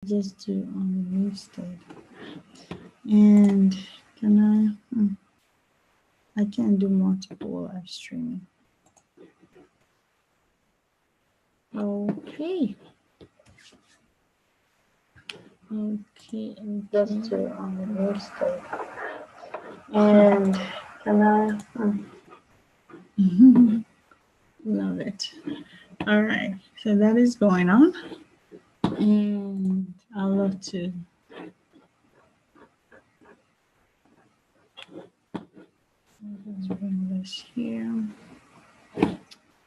just do unlisted. And can I can't do multiple live streaming. Okay. Okay. Just do unlisted. And can I love it. All right. So that is going on. And I love to let's bring this here.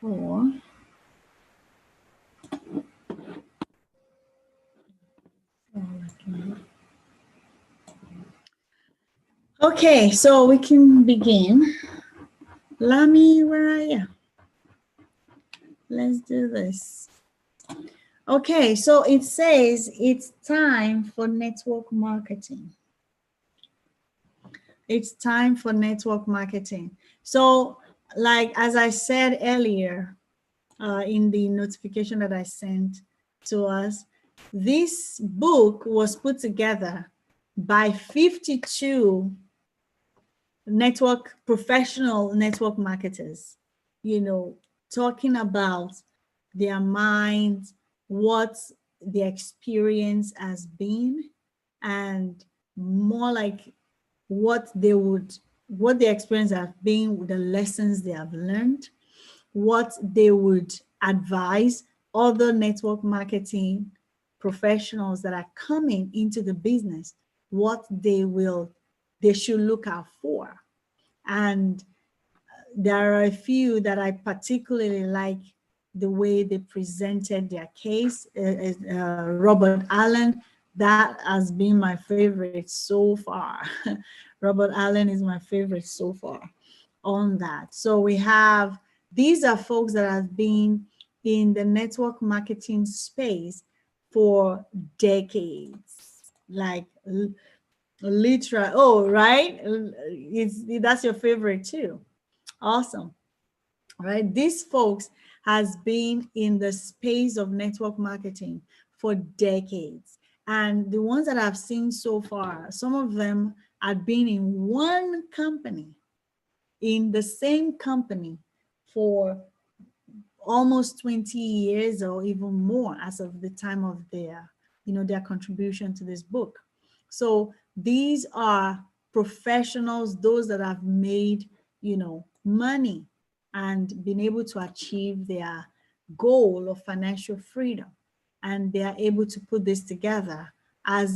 Or okay, so we can begin. Lami, where are you? Let's do this. Okay, so it says it's time for network marketing. It's time for network marketing. So, like as I said earlier in the notification that I sent to us, this book was put together by 52 professional network marketers, talking about their minds, what the experience has been, and more like what the experience have been, the lessons they have learned, what they would advise other network marketing professionals that are coming into the business, what they should look out for. And there are a few that I particularly like the way they presented their case. Robert Allen, that has been my favorite so far. Robert Allen is my favorite so far on that. So these are folks that have been in the network marketing space for decades, like literal. Oh, right. That's your favorite too. Awesome. All right. These folks has been in the space of network marketing for decades. And the ones that I've seen so far, some of them had been in one company, in the same company for almost 20 years or even more as of the time of their contribution to this book. So these are professionals, those that have made, money and been able to achieve their goal of financial freedom. And they are able to put this together as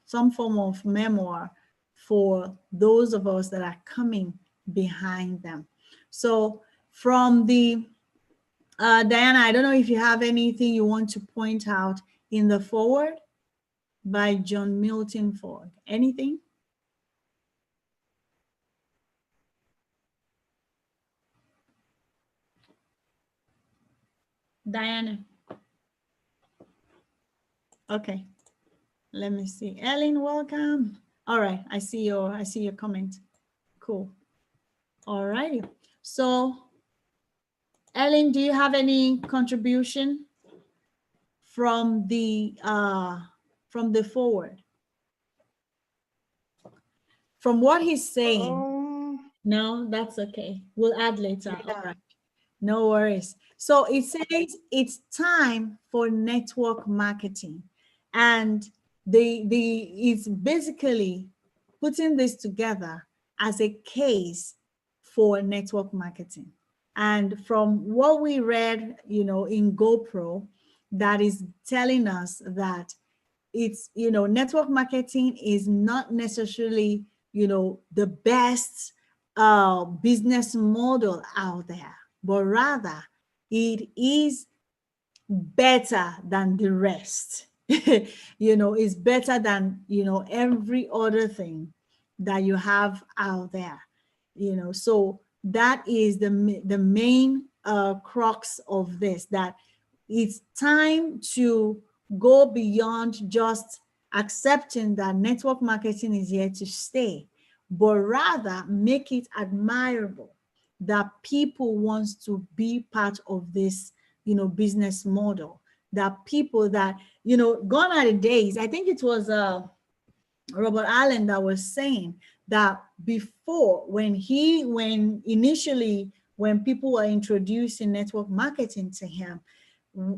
some form of memoir for those of us that are coming behind them. So from the Diana, I don't know if you have anything you want to point out in the foreword by John Milton Ford. Anything? Diana. Okay. Let me see. Ellen, welcome. All right. I see your comment. Cool. All righty. So Ellen, do you have any contribution from the forward? From what he's saying? No, that's okay. We'll add later. Yeah. All right. No worries. So it says it's time for network marketing. And it's basically putting this together as a case for network marketing. And from what we read, in GoPro, that is telling us that it's, network marketing is not necessarily, the best business model out there, but rather it is better than the rest. It's better than, every other thing that you have out there, so that is the main crux of this, that it's time to go beyond just accepting that network marketing is here to stay, but rather make it admirable that people want to be part of this, business model. that people that, gone are the days. I think it was Robert Allen that was saying that before, when initially when people were introducing network marketing to him,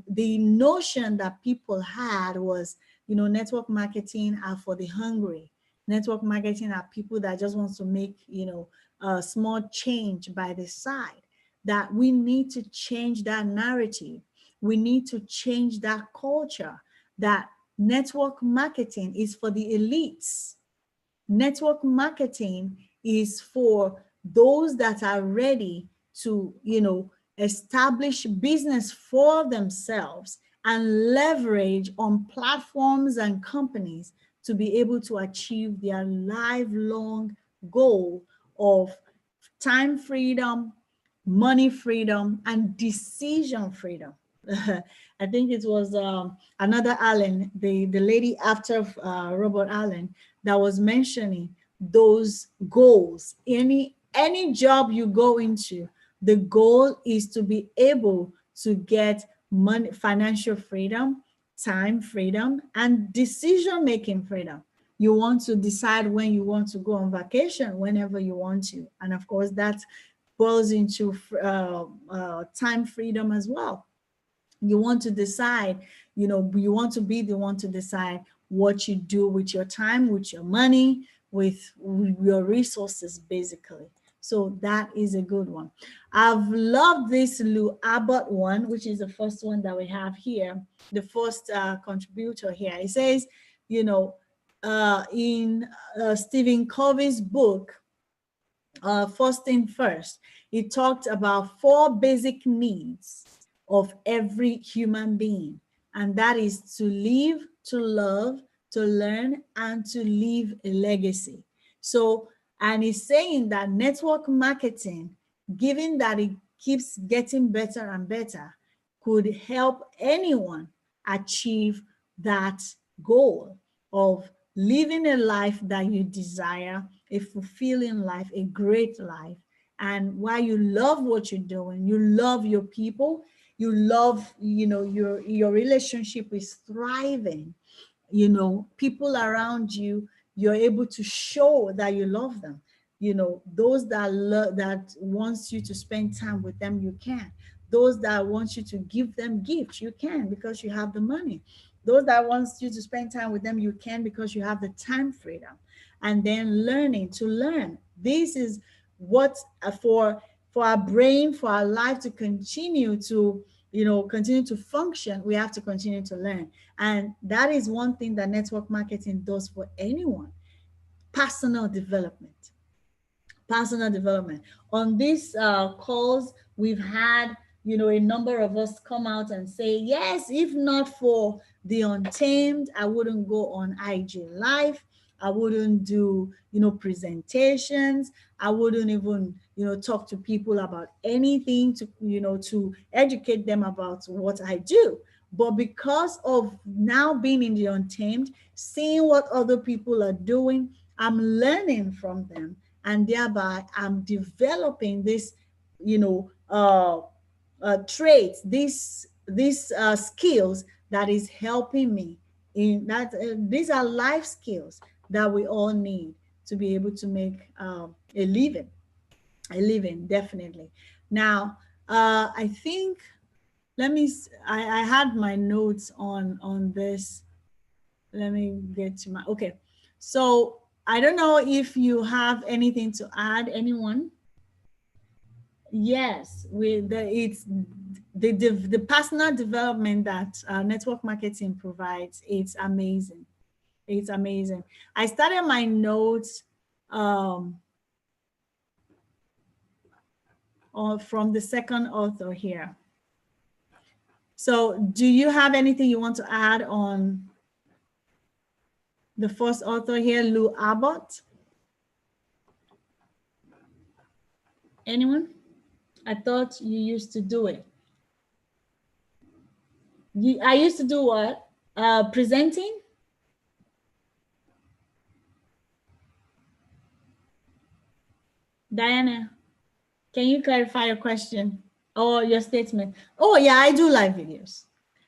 the notion that people had was, network marketing are for the hungry. Network marketing are people that just want to make, a small change by the side. That we need to change that narrative. We need to change that culture, that network marketing is for the elites. Network marketing is for those that are ready to, establish business for themselves and leverage on platforms and companies to be able to achieve their lifelong goal of time freedom, money freedom, and decision freedom. I think it was another Allen, the lady after Robert Allen, that was mentioning those goals. Any job you go into, the goal is to be able to get money, financial freedom, time freedom, and decision-making freedom. You want to decide when you want to go on vacation, whenever you want to. And of course, that boils into time freedom as well. You want to decide, you want to be the one to decide what you do with your time, with your money, with your resources, basically. So that is a good one. I've loved this Lou Abbott one, which is the first one that we have here, the first contributor here. It says, in Stephen Covey's book, First Thing First, it talked about 4 basic needs of every human being, and that is to live, to love, to learn, and to leave a legacy. So, and he's saying that network marketing, given that it keeps getting better and better, could help anyone achieve that goal of living a life that you desire, a fulfilling life, a great life. And while you love what you're doing, you love your people, you love, your relationship is thriving, people around you, you're able to show that you love them. Those that wants you to spend time with them, you can. Those that want you to give them gifts, you can, because you have the money. Those that wants you to spend time with them, you can, because you have the time freedom. And then learning to learn. This is what for our brain, for our life to continue to, continue to function, we have to continue to learn. And that is one thing that network marketing does for anyone. Personal development. Personal development. On these calls, we've had, a number of us come out and say, yes, if not for the Untamed, I wouldn't go on IG Live. I wouldn't do, presentations. I wouldn't even, talk to people about anything to, to educate them about what I do. But because of now being in the Untamed, seeing what other people are doing, I'm learning from them. And thereby I'm developing this, traits, these skills that is helping me in that. These are life skills that we all need to be able to make a living, definitely. Now, I think, I had my notes on this. Let me get to my, okay. So I don't know if you have anything to add, anyone? Yes, it's the personal development that network marketing provides. It's amazing. It's amazing. I started my notes from the second author here. So do you have anything you want to add on the first author here, Lou Abbott? Anyone? I thought you used to do it. I used to do what? Presenting? Diana, can you clarify your question or your statement? Oh yeah, I do live videos.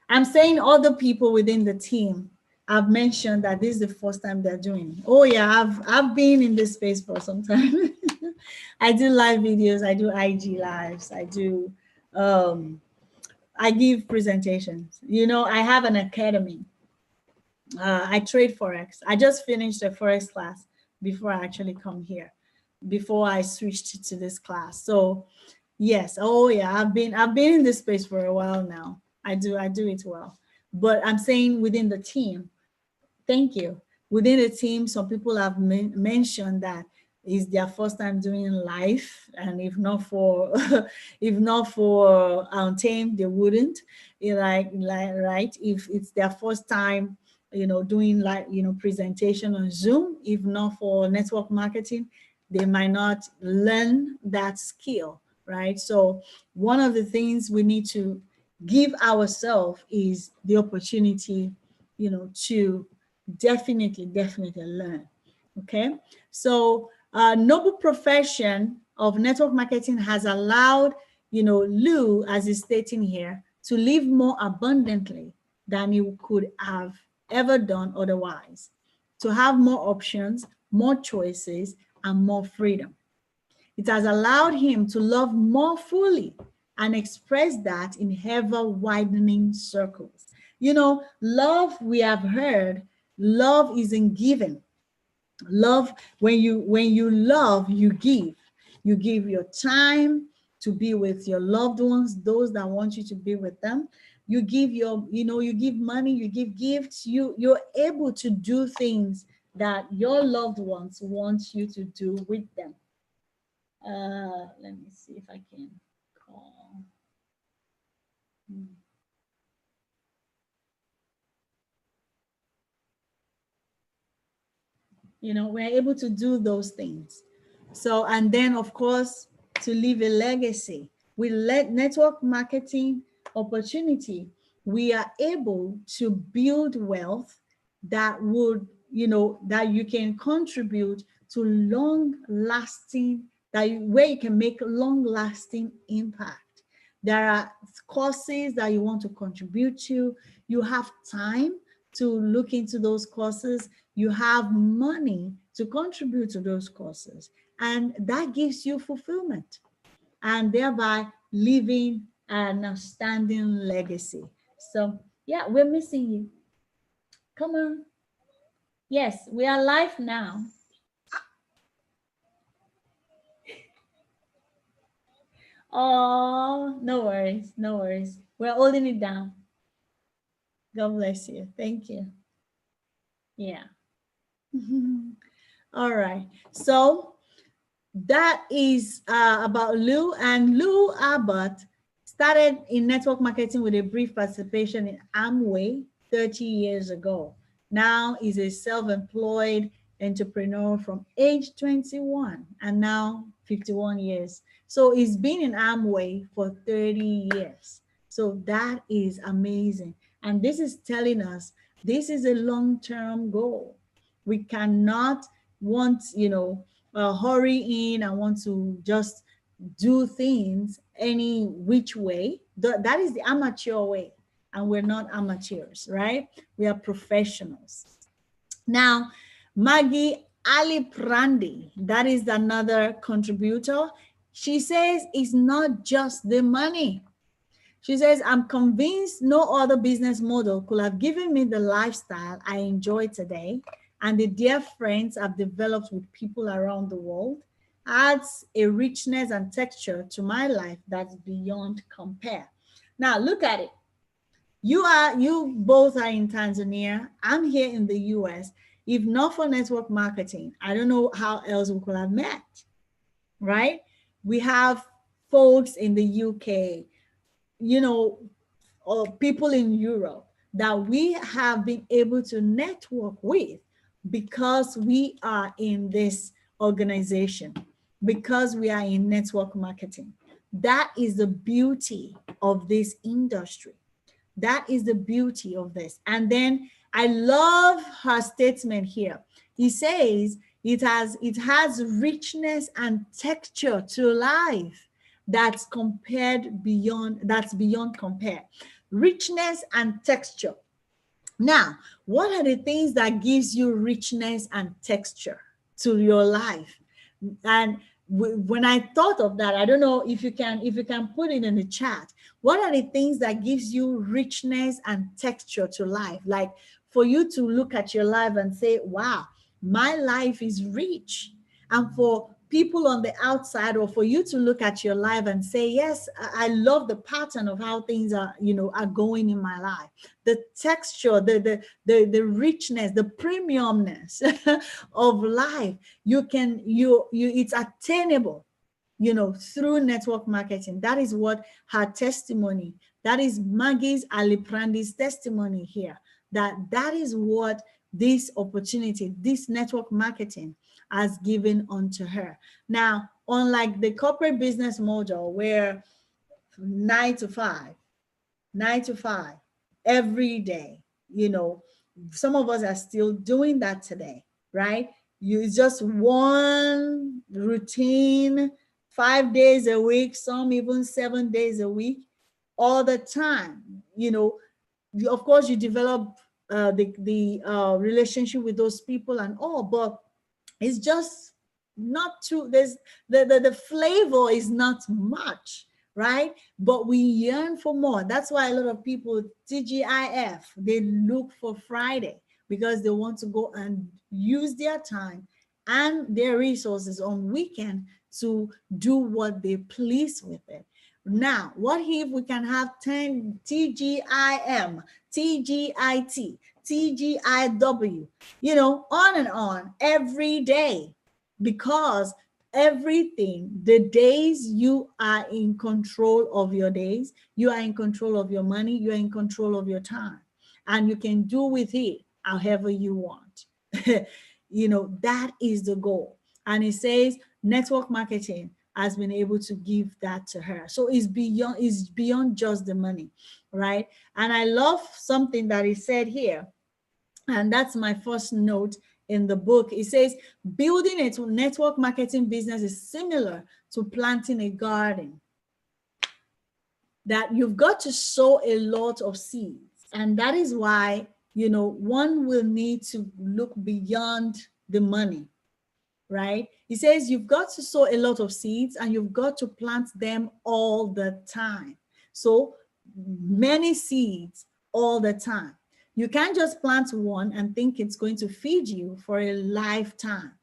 I'm saying other people within the team have mentioned that this is the first time they're doing it. Oh yeah, I've been in this space for some time. I do live videos, I do IG lives, I give presentations. You know, I have an academy. I trade Forex. I just finished a Forex class before I actually come here, before I switched to this class. So yes, oh yeah, I've been in this space for a while now. I do it well. But I'm saying within the team, thank you. Within the team, some people have mentioned that is their first time doing life, and if not for if not for Tame, they wouldn't. Right. If it's their first time, doing presentation on Zoom, if not for network marketing, they might not learn that skill, right? So one of the things we need to give ourselves is the opportunity, to definitely learn. Okay. So noble profession of network marketing has allowed, Lou, as is stating here, to live more abundantly than he could have ever done otherwise, to have more options, more choices, and more freedom. It has allowed him to love more fully and express that in ever widening circles. Love, we have heard, love isn't given. Love, when you love, you give. You give your time to be with your loved ones, those that want you to be with them. You give you give money, you give gifts, you're able to do things that your loved ones want you to do with them. Let me see if I can call. We're able to do those things. So, and then of course, to leave a legacy. With network marketing opportunity, we are able to build wealth that would, that you can contribute to long lasting, where you can make long lasting impact. There are courses that you want to contribute to. You have time to look into those courses. You have money to contribute to those courses. And that gives you fulfillment and thereby leaving an outstanding legacy. So, yeah, we're missing you. Come on. Yes, we are live now. Oh, no worries. No worries. We're holding it down. God bless you. Thank you. Yeah. All right. So that is about Lou. And Lou Abbott started in network marketing with a brief participation in Amway 30 years ago. Now he's a self-employed entrepreneur from age 21 and now 51 years. So he's been in Amway for 30 years. So that is amazing. And this is telling us this is a long-term goal. We cannot want, hurry in and want to just do things any which way. That is the amateur way. And we're not amateurs, right? We are professionals. Now, Maggie Ali Prandi, that is another contributor. She says it's not just the money. She says, I'm convinced no other business model could have given me the lifestyle I enjoy today and the dear friends I've developed with people around the world. Adds a richness and texture to my life that's beyond compare. Now, look at it. You both are in Tanzania. I'm here in the US. If not for network marketing, I don't know how else we could have met, right? We have folks in the UK, or people in Europe that we have been able to network with because we are in this organization, because we are in network marketing. That is the beauty of this industry. That is the beauty of this. And then I love her statement here. He says it has richness and texture to life that's beyond compare. richness and texture. Now, what are the things that gives you richness and texture to your life? And when I thought of that, I don't know if you can put it in the chat. What are the things that gives you richness and texture to life? Like for you to look at your life and say, wow, my life is rich. And for people on the outside, or for you to look at your life and say, yes, I love the pattern of how things are, are going in my life. The texture, the richness, the premiumness of life, it's attainable, through network marketing. That is what her testimony, that is Maggie's Aliprandi's testimony here, that is what this opportunity, this network marketing has given unto her. Now, unlike the corporate business model where 9 to 5 every day, some of us are still doing that today, right? It's just one routine, 5 days a week, some even 7 days a week, all the time. Of course, you develop the relationship with those people and all, but it's just not too, there's the flavor is not much, right? But we yearn for more. That's why a lot of people, TGIF, they look for Friday because they want to go and use their time and their resources on weekend to do what they please with it. Now, what if we can have 10 TGIM, TGIT, TGIW, on and on every day? Because everything, the days you are in control of your days, you are in control of your money, you are in control of your time, and you can do with it however you want. That is the goal. And it says network marketing has been able to give that to her. So it's beyond just the money, right? And I love something that is said here, and that's my first note in the book. It says, building a network marketing business is similar to planting a garden. That you've got to sow a lot of seeds. And that is why, one will need to look beyond the money, right? He says you've got to sow a lot of seeds and you've got to plant them all the time. So many seeds all the time. You can't just plant one and think it's going to feed you for a lifetime.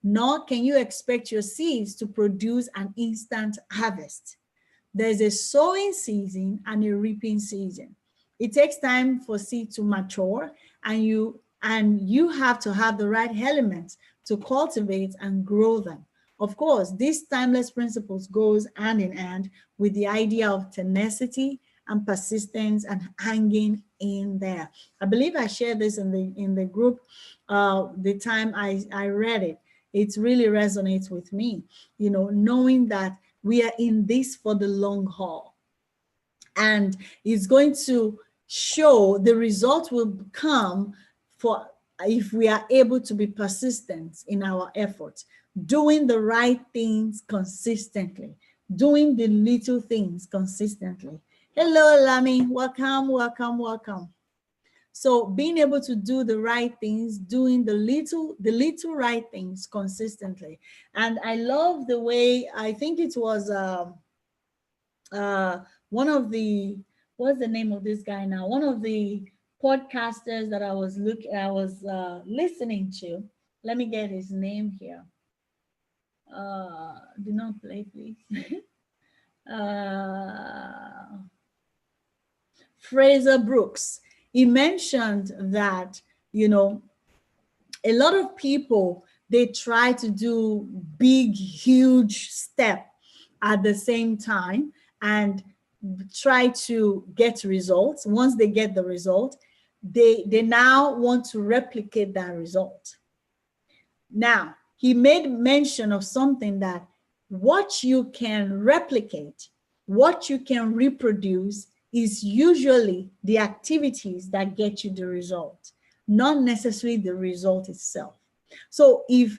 Nor can you expect your seeds to produce an instant harvest. There's a sowing season and a reaping season. It takes time for seed to mature, and you have to have the right elements to cultivate and grow them. Of course, these timeless principles goes hand in hand with the idea of tenacity and persistence and hanging in there. I believe I shared this in the group the time I read it. It really resonates with me, knowing that we are in this for the long haul. And it's going to show, the result will come for if we are able to be persistent in our efforts, doing the right things consistently, doing the little things consistently. Hello, Lami, welcome, welcome, welcome. So being able to do the right things, doing the little right things consistently. And I love the way, I think it was one of the, what's the name of this guy now? One of the podcasters that I was listening to. Let me get his name here. Do not play, please. Fraser Brooks. He mentioned that, a lot of people, they try to do big, huge step at the same time and try to get results. Once they get the result, they now want to replicate that result. Now, he made mention of something that what you can replicate, what you can reproduce is usually the activities that get you the result, not necessarily the result itself. So if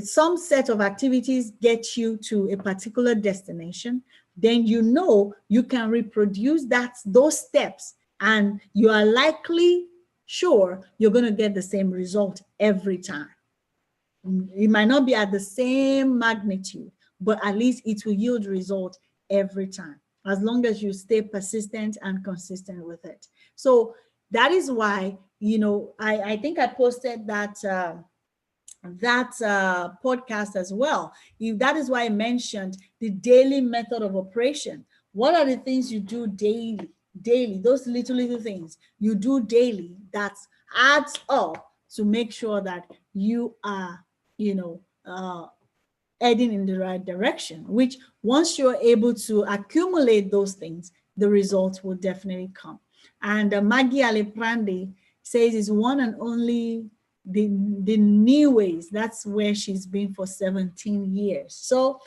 some set of activities get you to a particular destination, then you know you can reproduce those steps, and you are likely sure you're going to get the same result every time. It might not be at the same magnitude, but at least it will yield result every time, as long as you stay persistent and consistent with it. So that is why, I think I posted that podcast as well. That is why I mentioned the daily method of operation. What are the things you do daily, those little things you do daily that adds up to make sure that you are, heading in the right direction, which once you're able to accumulate those things, the results will definitely come. And Maggie Aleprande says it's one and only the new ways. That's where she's been for 17 years. So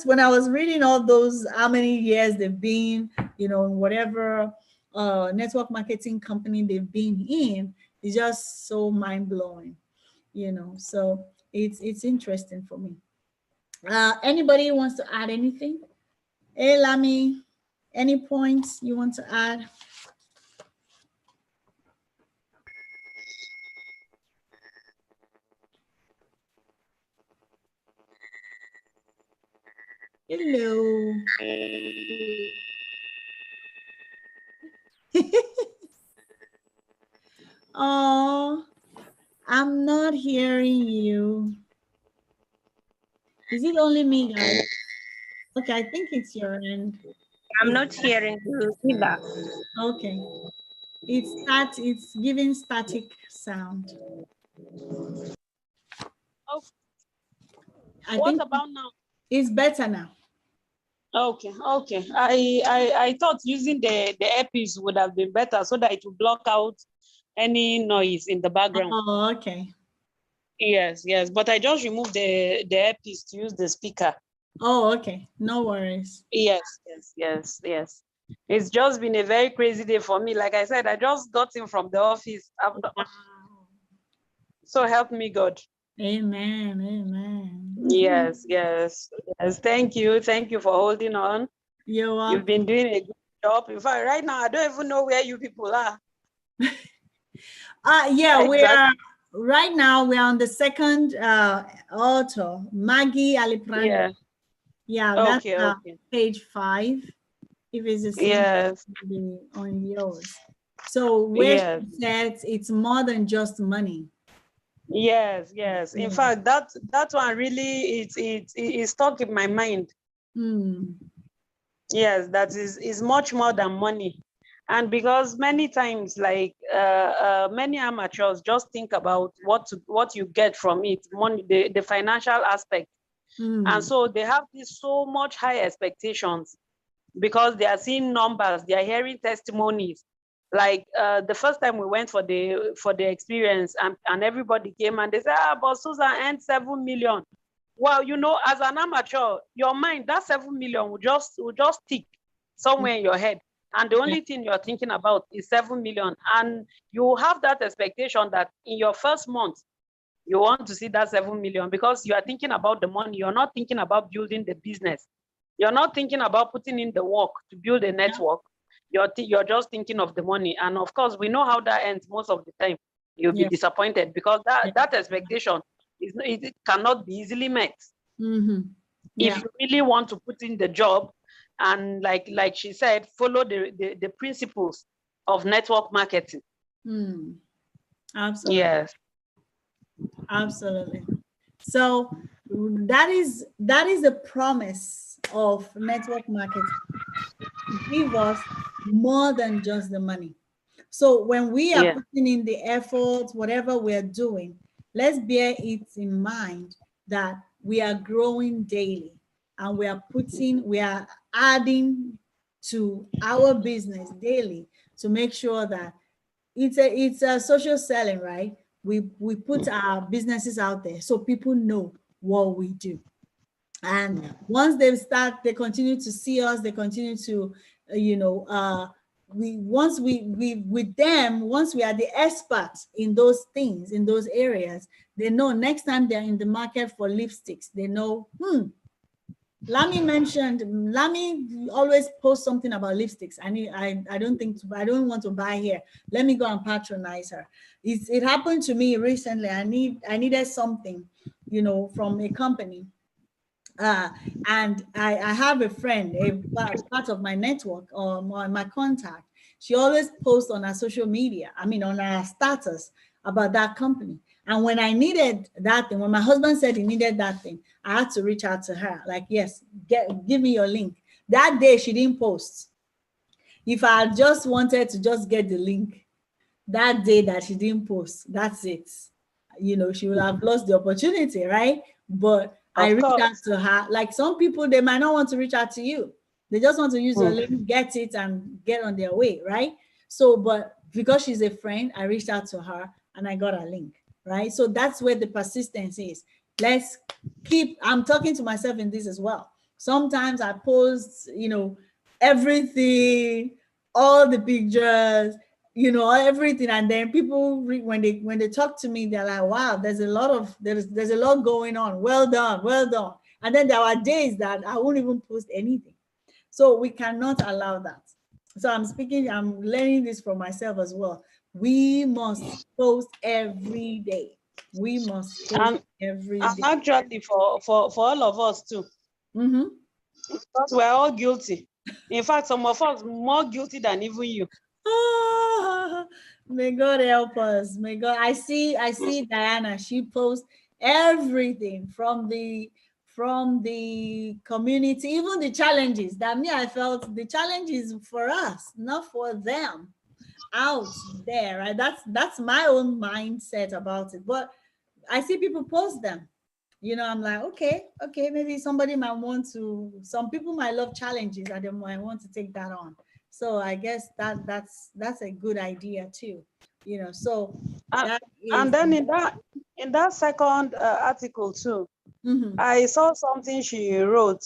when I was reading all those, how many years they've been, whatever network marketing company they've been in, it's just so mind blowing, so it's interesting for me. Anybody wants to add anything? Hey, Lami, any points you want to add? Hello. Oh, I'm not hearing you. Is it only me, guys? Okay, I think it's your end. I'm not hearing you either. Okay. It's giving static sound. Oh, I what think about now? it's better now. Okay. I thought using the earpiece would have been better so that it would block out any noise in the background. Oh, okay. Yes. But I just removed the earpiece to use the speaker. Oh, okay. No worries. Yes. It's just been a very crazy day for me. Like I said, I just got in from the office. Wow. So help me God. Amen. Yes. Thank you for holding on. You're welcome. You've been doing a good job. In fact, right now I don't even know where you people are. Yeah, Exactly. we are right now. We are on the second author, Maggie Aliprando. Yeah, that's Okay. page 5. If it's the same, Yes. on yours. So where she says it's more than just money. Yes. In fact, that one really it's stuck in my mind. Yes, that is much more than money. And because many times, like many amateurs just think about what you get from it, money, the financial aspect. And so they have this so much high expectations because they are seeing numbers, they are hearing testimonies. Like the first time we went for the experience, and everybody came and they said, but Susan earned 7 million. Well, as an amateur, your mind, that 7 million will just stick somewhere in your head. And the only thing you're thinking about is 7 million. And you have that expectation that in your first month, you want to see that 7 million because you are thinking about the money. You're not thinking about building the business. You're not thinking about putting in the work to build a network. You're just thinking of the money. And of course, we know how that ends most of the time. You'll be disappointed because that expectation it cannot be easily met. If you really want to put in the job and like she said, follow the principles of network marketing. Absolutely. Yes. Absolutely. So that is the promise of network marketing. Give us more than just the money. So when we are putting in the effort, whatever we're doing, let's bear it in mind that we are growing daily and we are adding to our business daily to make sure that it's a social selling, right? We put our businesses out there so people know what we do. And once they continue to see us, they continue to, once we are the experts in those things, in those areas, they know next time they're in the market for lipsticks, they know, Lami mentioned, Lami always posts something about lipsticks. I don't want to buy here. Let me go and patronize her. It happened to me recently. I needed something, you know, from a company. And I have a friend, a part of my network or my contact. She always posts on her social media, I mean, on her status about that company. And when I needed that thing, when my husband said he needed that thing, I had to reach out to her, like, yes, give me your link. That day, she didn't post. If I had just wanted to just get the link, that day that she didn't post, that's it. You know, she would have lost the opportunity, right? But I Of reached out course. to her. Like some people, they might not want to reach out to you. They just want to use your Mm. link, get it, and get on their way, right? So, but because she's a friend, I reached out to her and I got a link, right? So that's where the persistence is. Let's keep, I'm talking to myself in this as well. Sometimes I post, you know, everything, all the pictures, you know, everything, and then people when they talk to me, they're like, wow, there's a lot going on, well done, well done. And then there are days that I won't even post anything. So we cannot allow that. So I'm learning this from myself as well. We must post every day. We must post And every day. actually for all of us too, Mm-hmm. because we're all guilty. In fact, some of us more guilty than even you. Ah, may God help us. May God. I see Diana. She posts everything from the community, even the challenges. That me, I felt the challenges for us, not for them out there. Right? That's my own mindset about it. But I see people post them. You know, I'm like, okay, maybe somebody might want to, some people might love challenges and they might want to take that on. So I guess that's a good idea too. You know, so And, that and is then in that second article too, mhm, I saw something she wrote.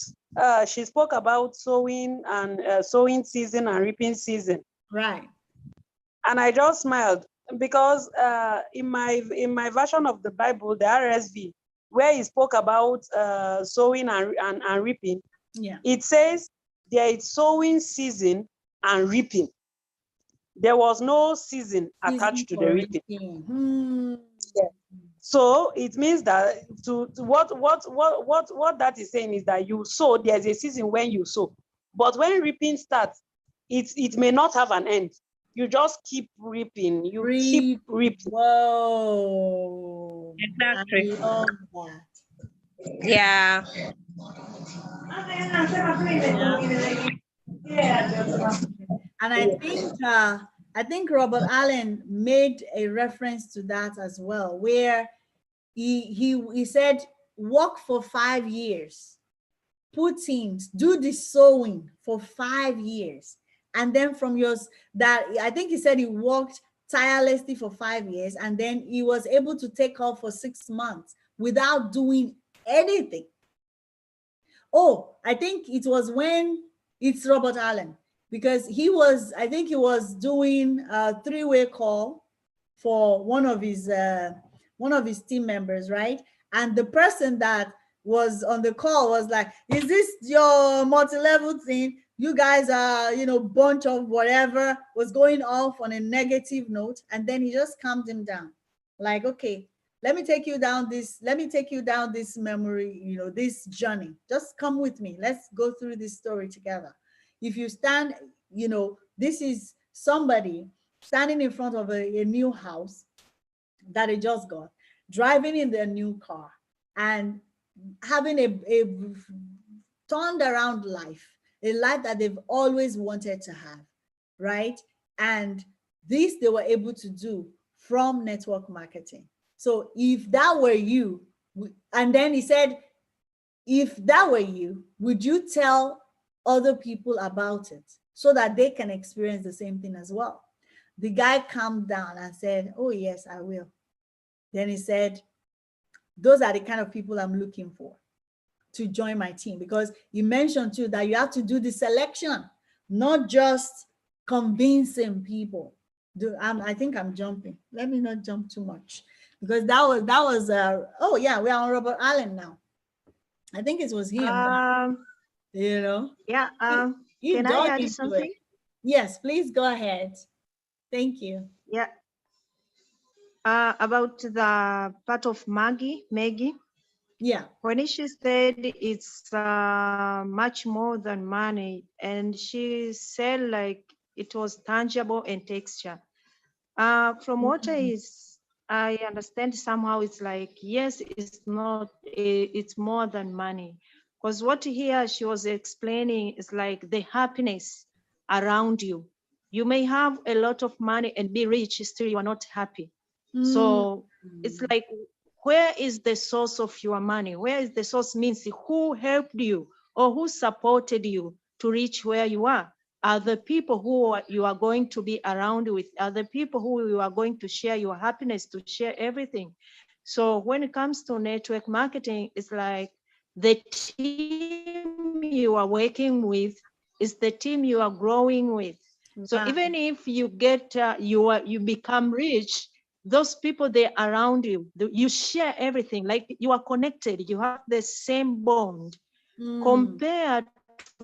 She spoke about sowing and sowing season and reaping season, right. and I just smiled because in my version of the Bible, the RSV, where he spoke about sowing and reaping, Yeah. it says there is sowing season and reaping. There was no season Season attached to the for reaping. reaping. So it means that to what that is saying is that you sow, there's a season when you sow. But when reaping starts, it may not have an end. You just keep reaping, you keep Reap. reaping. Whoa. I Exactly. love that. Yeah. Yeah. And I think Robert Allen made a reference to that as well, where he said, work for 5 years, put in, do the sowing for 5 years. And then from yours, that I think he said he worked tirelessly for 5 years, and then he was able to take off for 6 months without doing anything. Oh, I think it was when it's Robert Allen, because I think he was doing a three-way call for one of his team members, right? And the person that was on the call was like, is this your multi-level thing? You guys are, bunch of whatever, was going off on a negative note. And then he just calmed him down. Like, okay, let me take you down this memory, this journey. Just come with me. Let's go through this story together. If you stand, this is somebody standing in front of a new house that they just got, driving in their new car and having a turned around life, a life that they've always wanted to have, right? And this they were able to do from network marketing. So if that were you, and then he said, if that were you, would you tell other people about it so that they can experience the same thing as well? The guy calmed down and said, oh yes, I will. Then he said, those are the kind of people I'm looking for to join my team, because you mentioned too that you have to do the selection, not just convincing people. I think I'm jumping. Let me not jump too much, because that was oh yeah, we are on Robert Allen now. I think it was him. You know, Yeah. you Can I dug add into it. something? Yes, please go ahead. Thank you. Yeah. About the part of Maggie. Yeah. When she said it's much more than money, and she said like it was tangible and texture. From what I understand, somehow it's like, yes, it's not, it's more than money. Because what here she was explaining is like the happiness around you. You may have a lot of money and be rich, still you are not happy. Mm. So it's like, where is the source of your money? Where is the source means who helped you or who supported you to reach where you are? Are the people who you are going to be around with, are the people who you are going to share your happiness, to share everything. So when it comes to network marketing, it's like the team you are working with is the team you are growing with. So Right. even if you get, you become rich, those people they're around you, you share everything, like you are connected, you have the same bond. Compared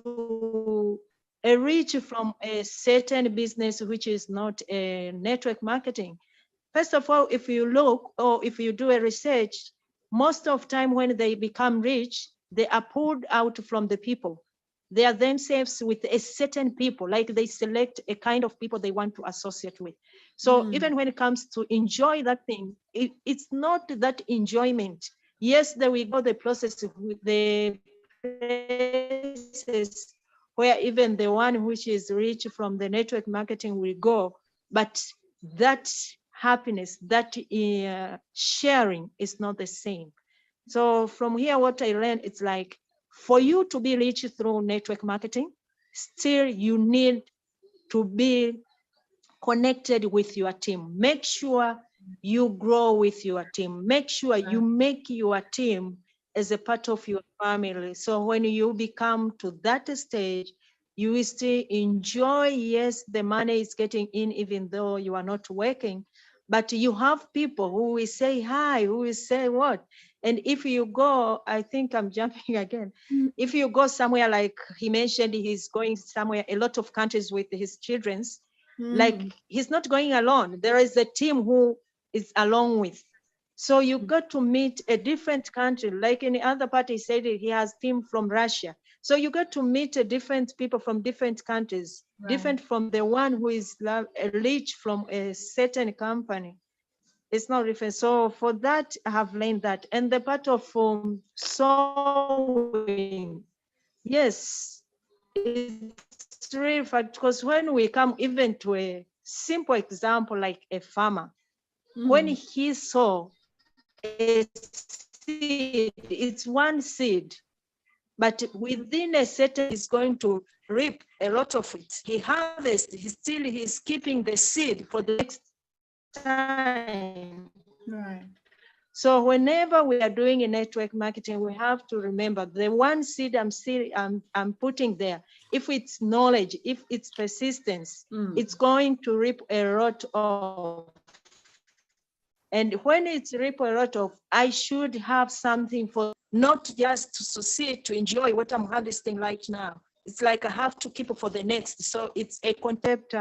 to a reach from a certain business which is not a network marketing. First of all, if you look or if you do a research, most of time when they become rich, they are pulled out from the people. They are themselves with a certain people, like they select a kind of people they want to associate with. So even when it comes to enjoy that thing, it's not that enjoyment. Yes, there we go the process with the places where even the one which is rich from the network marketing will go, but that happiness, that sharing is not the same. So from here, what I learned, it's like for you to be rich through network marketing, still you need to be connected with your team. Make sure you grow with your team. Make sure you make your team as a part of your family. So when you become to that stage, you will still enjoy, yes, the money is getting in even though you are not working, but you have people who will say hi, who will say what. And if you go, I think I'm jumping again. If you go somewhere like he mentioned, he's going somewhere, a lot of countries with his children's, like he's not going alone. There is a team who is along with. So you got to meet a different country. Like in the other part, he said he has team from Russia. So you got to meet a different people from different countries, different from the one who is rich from a certain company. It's not different. So for that, I have learned that. And the part of sewing, yes, it's really fact, because when we come even to a simple example like a farmer, when he saw a seed, it's one seed, but within a certain is going to reap a lot of it. He harvests, he's keeping the seed for the next time. Right. So whenever we are doing a network marketing, we have to remember the one seed I'm putting there. If it's knowledge, if it's persistence, it's going to reap a lot of. And when it's reap a lot of, I should have something for, not just to succeed, to enjoy what I'm harvesting right now. It's like I have to keep it for the next. So it's a concept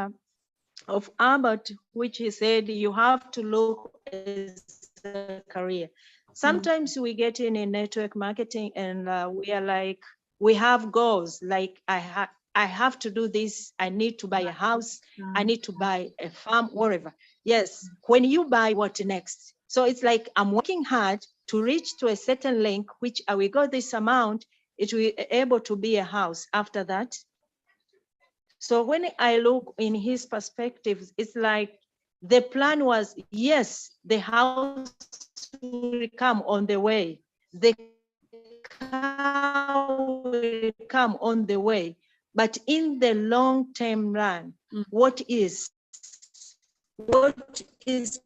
of Albert, which he said you have to look as a career. Sometimes we get in network marketing and we are like, we have goals, like I have to do this, I need to buy a house, I need to buy a farm, whatever. Yes, when you buy, what next? So it's like I'm working hard to reach to a certain length, which I will go this amount, it will be able to be a house after that. So when I look in his perspective, it's like the plan was, yes, the house will come on the way. The car will come on the way. But in the long-term run, what is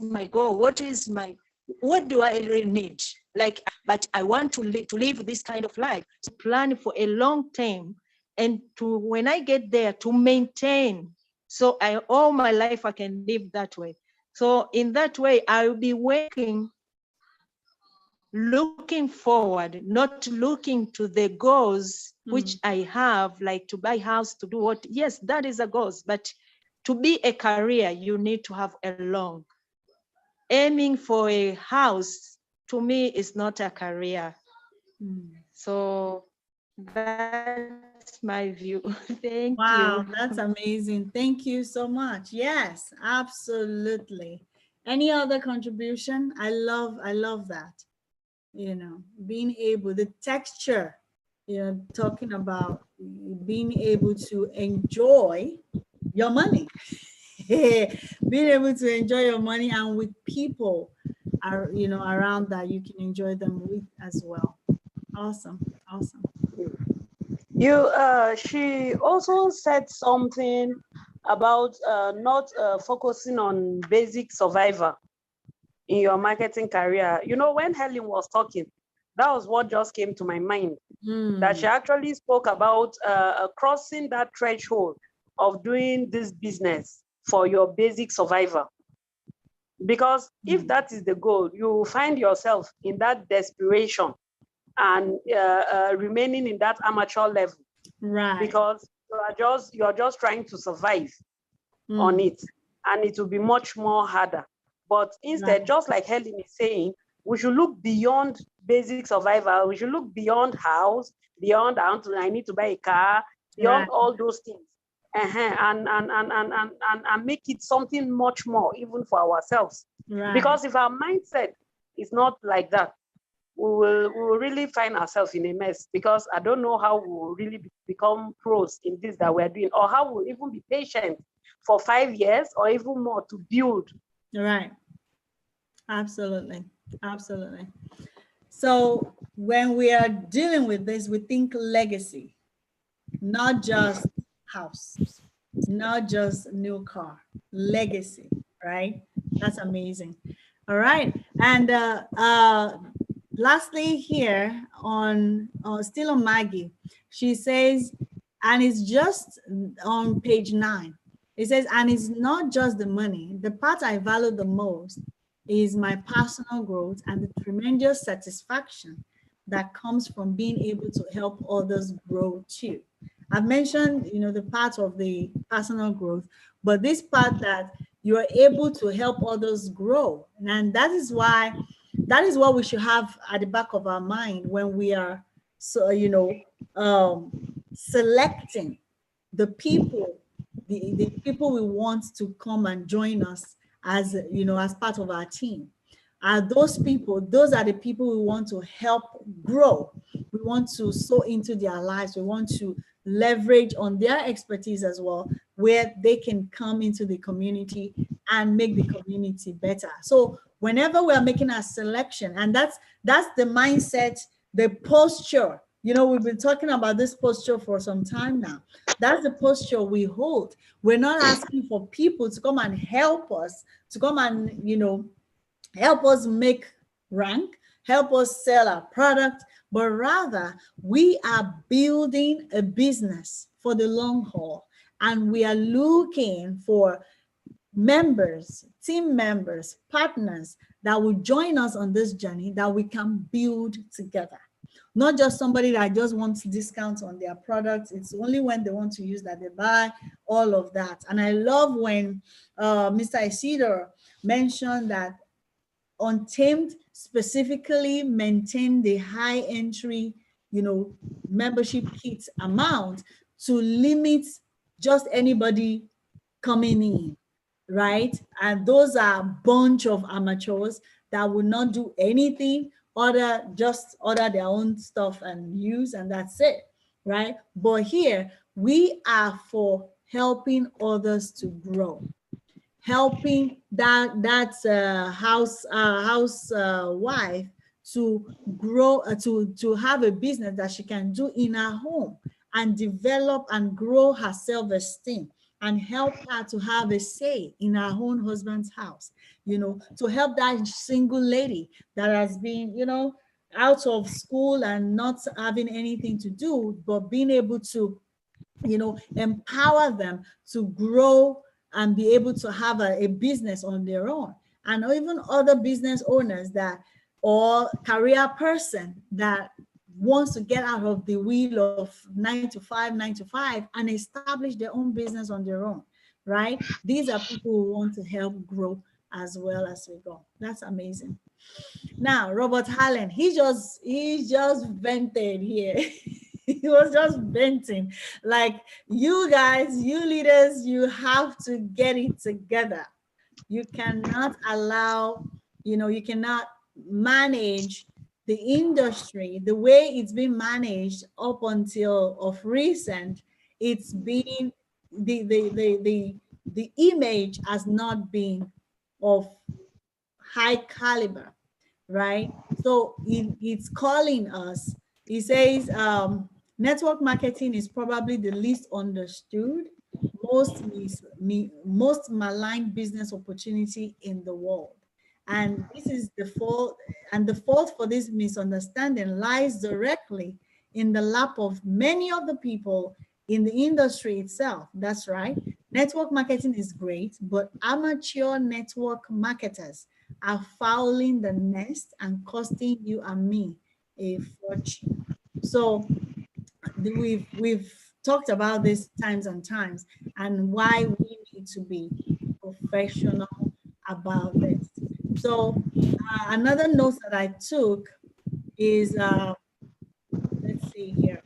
my goal? What do I really need? Like, but I want to live this kind of life. So plan for a long term, and to when I get there to maintain. So all my life I can live that way. So in that way, I'll be working looking forward, not looking to the goals which I have, like to buy house, to do what, yes, that is a goal, but to be a career, you need to have a long. Aiming for a house, to me, is not a career. So that's my view. Thank Wow, you. that's amazing. Thank you so much. Yes, absolutely. Any other contribution? I love that. You know, being able, the texture, you know, talking about being able to enjoy your money. Being able to enjoy your money and with people are, you know, around that you can enjoy them with as well. Awesome. Awesome. She also said something about not focusing on basic survival in your marketing career. You know, when Helen was talking, that was what just came to my mind. That she actually spoke about crossing that threshold of doing this business for your basic survival. Because if that is the goal, you find yourself in that desperation and remaining in that amateur level, Right. because you're just trying to survive on it, and it will be much more harder. But instead, just like Helen is saying, we should look beyond basic survival. We should look beyond house, beyond I need to buy a car, beyond all those things, and make it something much more, even for ourselves. Because if our mindset is not like that, we will really find ourselves in a mess, because I don't know how we will really become pros in this that we're doing, or how we'll even be patient for 5 years or even more to build. Right. Absolutely. Absolutely. So when we are dealing with this, we think legacy, not just house, not just new car, legacy, right? That's amazing. All right. And lastly here on still on Maggie, she says, and it's just on page 9. It says, and it's not just the money. The part I value the most is my personal growth and the tremendous satisfaction that comes from being able to help others grow too. I've mentioned, you know, the part of the personal growth, but this part that you are able to help others grow. And that is why, that is what we should have at the back of our mind when we are, so, you know, selecting the people, the people we want to come and join us as, you know, as part of our team. Are those people, those are the people we want to help grow. We want to sow into their lives. We want to leverage on their expertise as well, where they can come into the community and make the community better. So whenever we are making a selection, and that's the mindset, the posture. You know, we've been talking about this posture for some time now. That's the posture we hold. We're not asking for people to come and help us, to come and, you know, help us make rank, help us sell our product, but rather we are building a business for the long haul. And we are looking for members, team members, partners that will join us on this journey that we can build together. Not just somebody that just wants discounts on their products. It's only when they want to use that they buy, all of that. And I love when Mr. Isidore mentioned that Untamed specifically maintain the high entry, you know, membership kit amount to limit just anybody coming in, right? And those are a bunch of amateurs that will not do anything other, just order their own stuff and use, and that's it, right? But here we are for helping others to grow, helping that wife to grow, to have a business that she can do in her home and develop and grow her self-esteem, and help her to have a say in her own husband's house, you know, to help that single lady that has been, you know, out of school and not having anything to do, but being able to, you know, empower them to grow and be able to have a business on their own. And even other business owners that or career person that wants to get out of the wheel of 9 to 5 and establish their own business on their own, right? These are people who want to help grow as well as we go. That's amazing. Now, Robert Allen, he just vented here. He was just venting. Like, you guys, you leaders, you have to get it together. You cannot allow, you cannot manage the industry the way it's been managed up until of recent. It's been the image has not been of high caliber, right? So it's calling us. He says network marketing is probably the least understood, most maligned business opportunity in the world. And this is the fault, and the fault for this misunderstanding lies directly in the lap of many of the people in the industry itself. That's right. Network marketing is great, but amateur network marketers are fouling the nest and costing you and me a fortune. So we've talked about this times and times, and why we need to be professional about this. So another note that I took is, let's see here.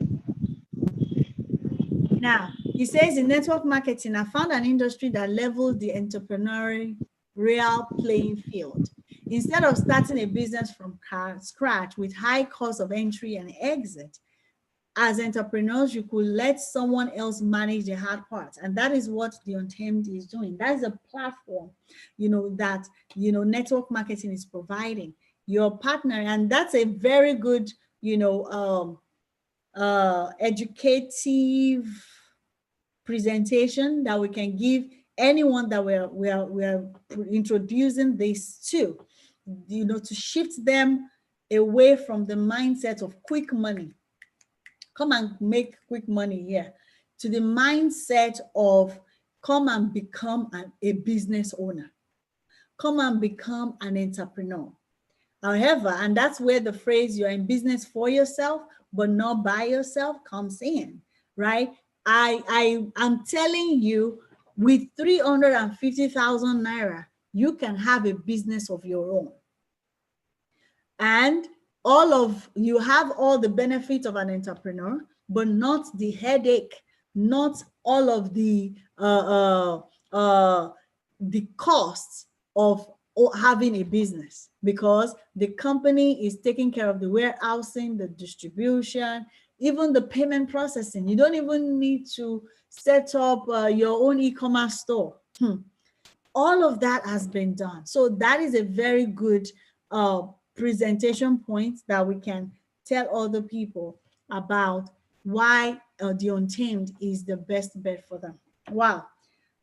Now, he says in network marketing, I found an industry that levels the entrepreneurial playing field. Instead of starting a business from scratch with high cost of entry and exit, as entrepreneurs, you could let someone else manage the hard parts. And that is what the Untamed is doing. That is a platform, that, network marketing is providing your partner. And that's a very good, educative presentation that we can give anyone that we're introducing this to, to shift them away from the mindset of quick money. Come and make quick money here, to the mindset of come and become a business owner. Come and become an entrepreneur. However, and that's where the phrase you're in business for yourself, but not by yourself comes in, right? I'm telling you, with 350,000 naira, you can have a business of your own. And you have all the benefits of an entrepreneur, but not the headache, not all of the costs of having a business, because the company is taking care of the warehousing, the distribution, even the payment processing. You don't even need to set up your own e-commerce store. All of that has been done. So that is a very good presentation point that we can tell other people about why the Untamed is the best bet for them. Wow.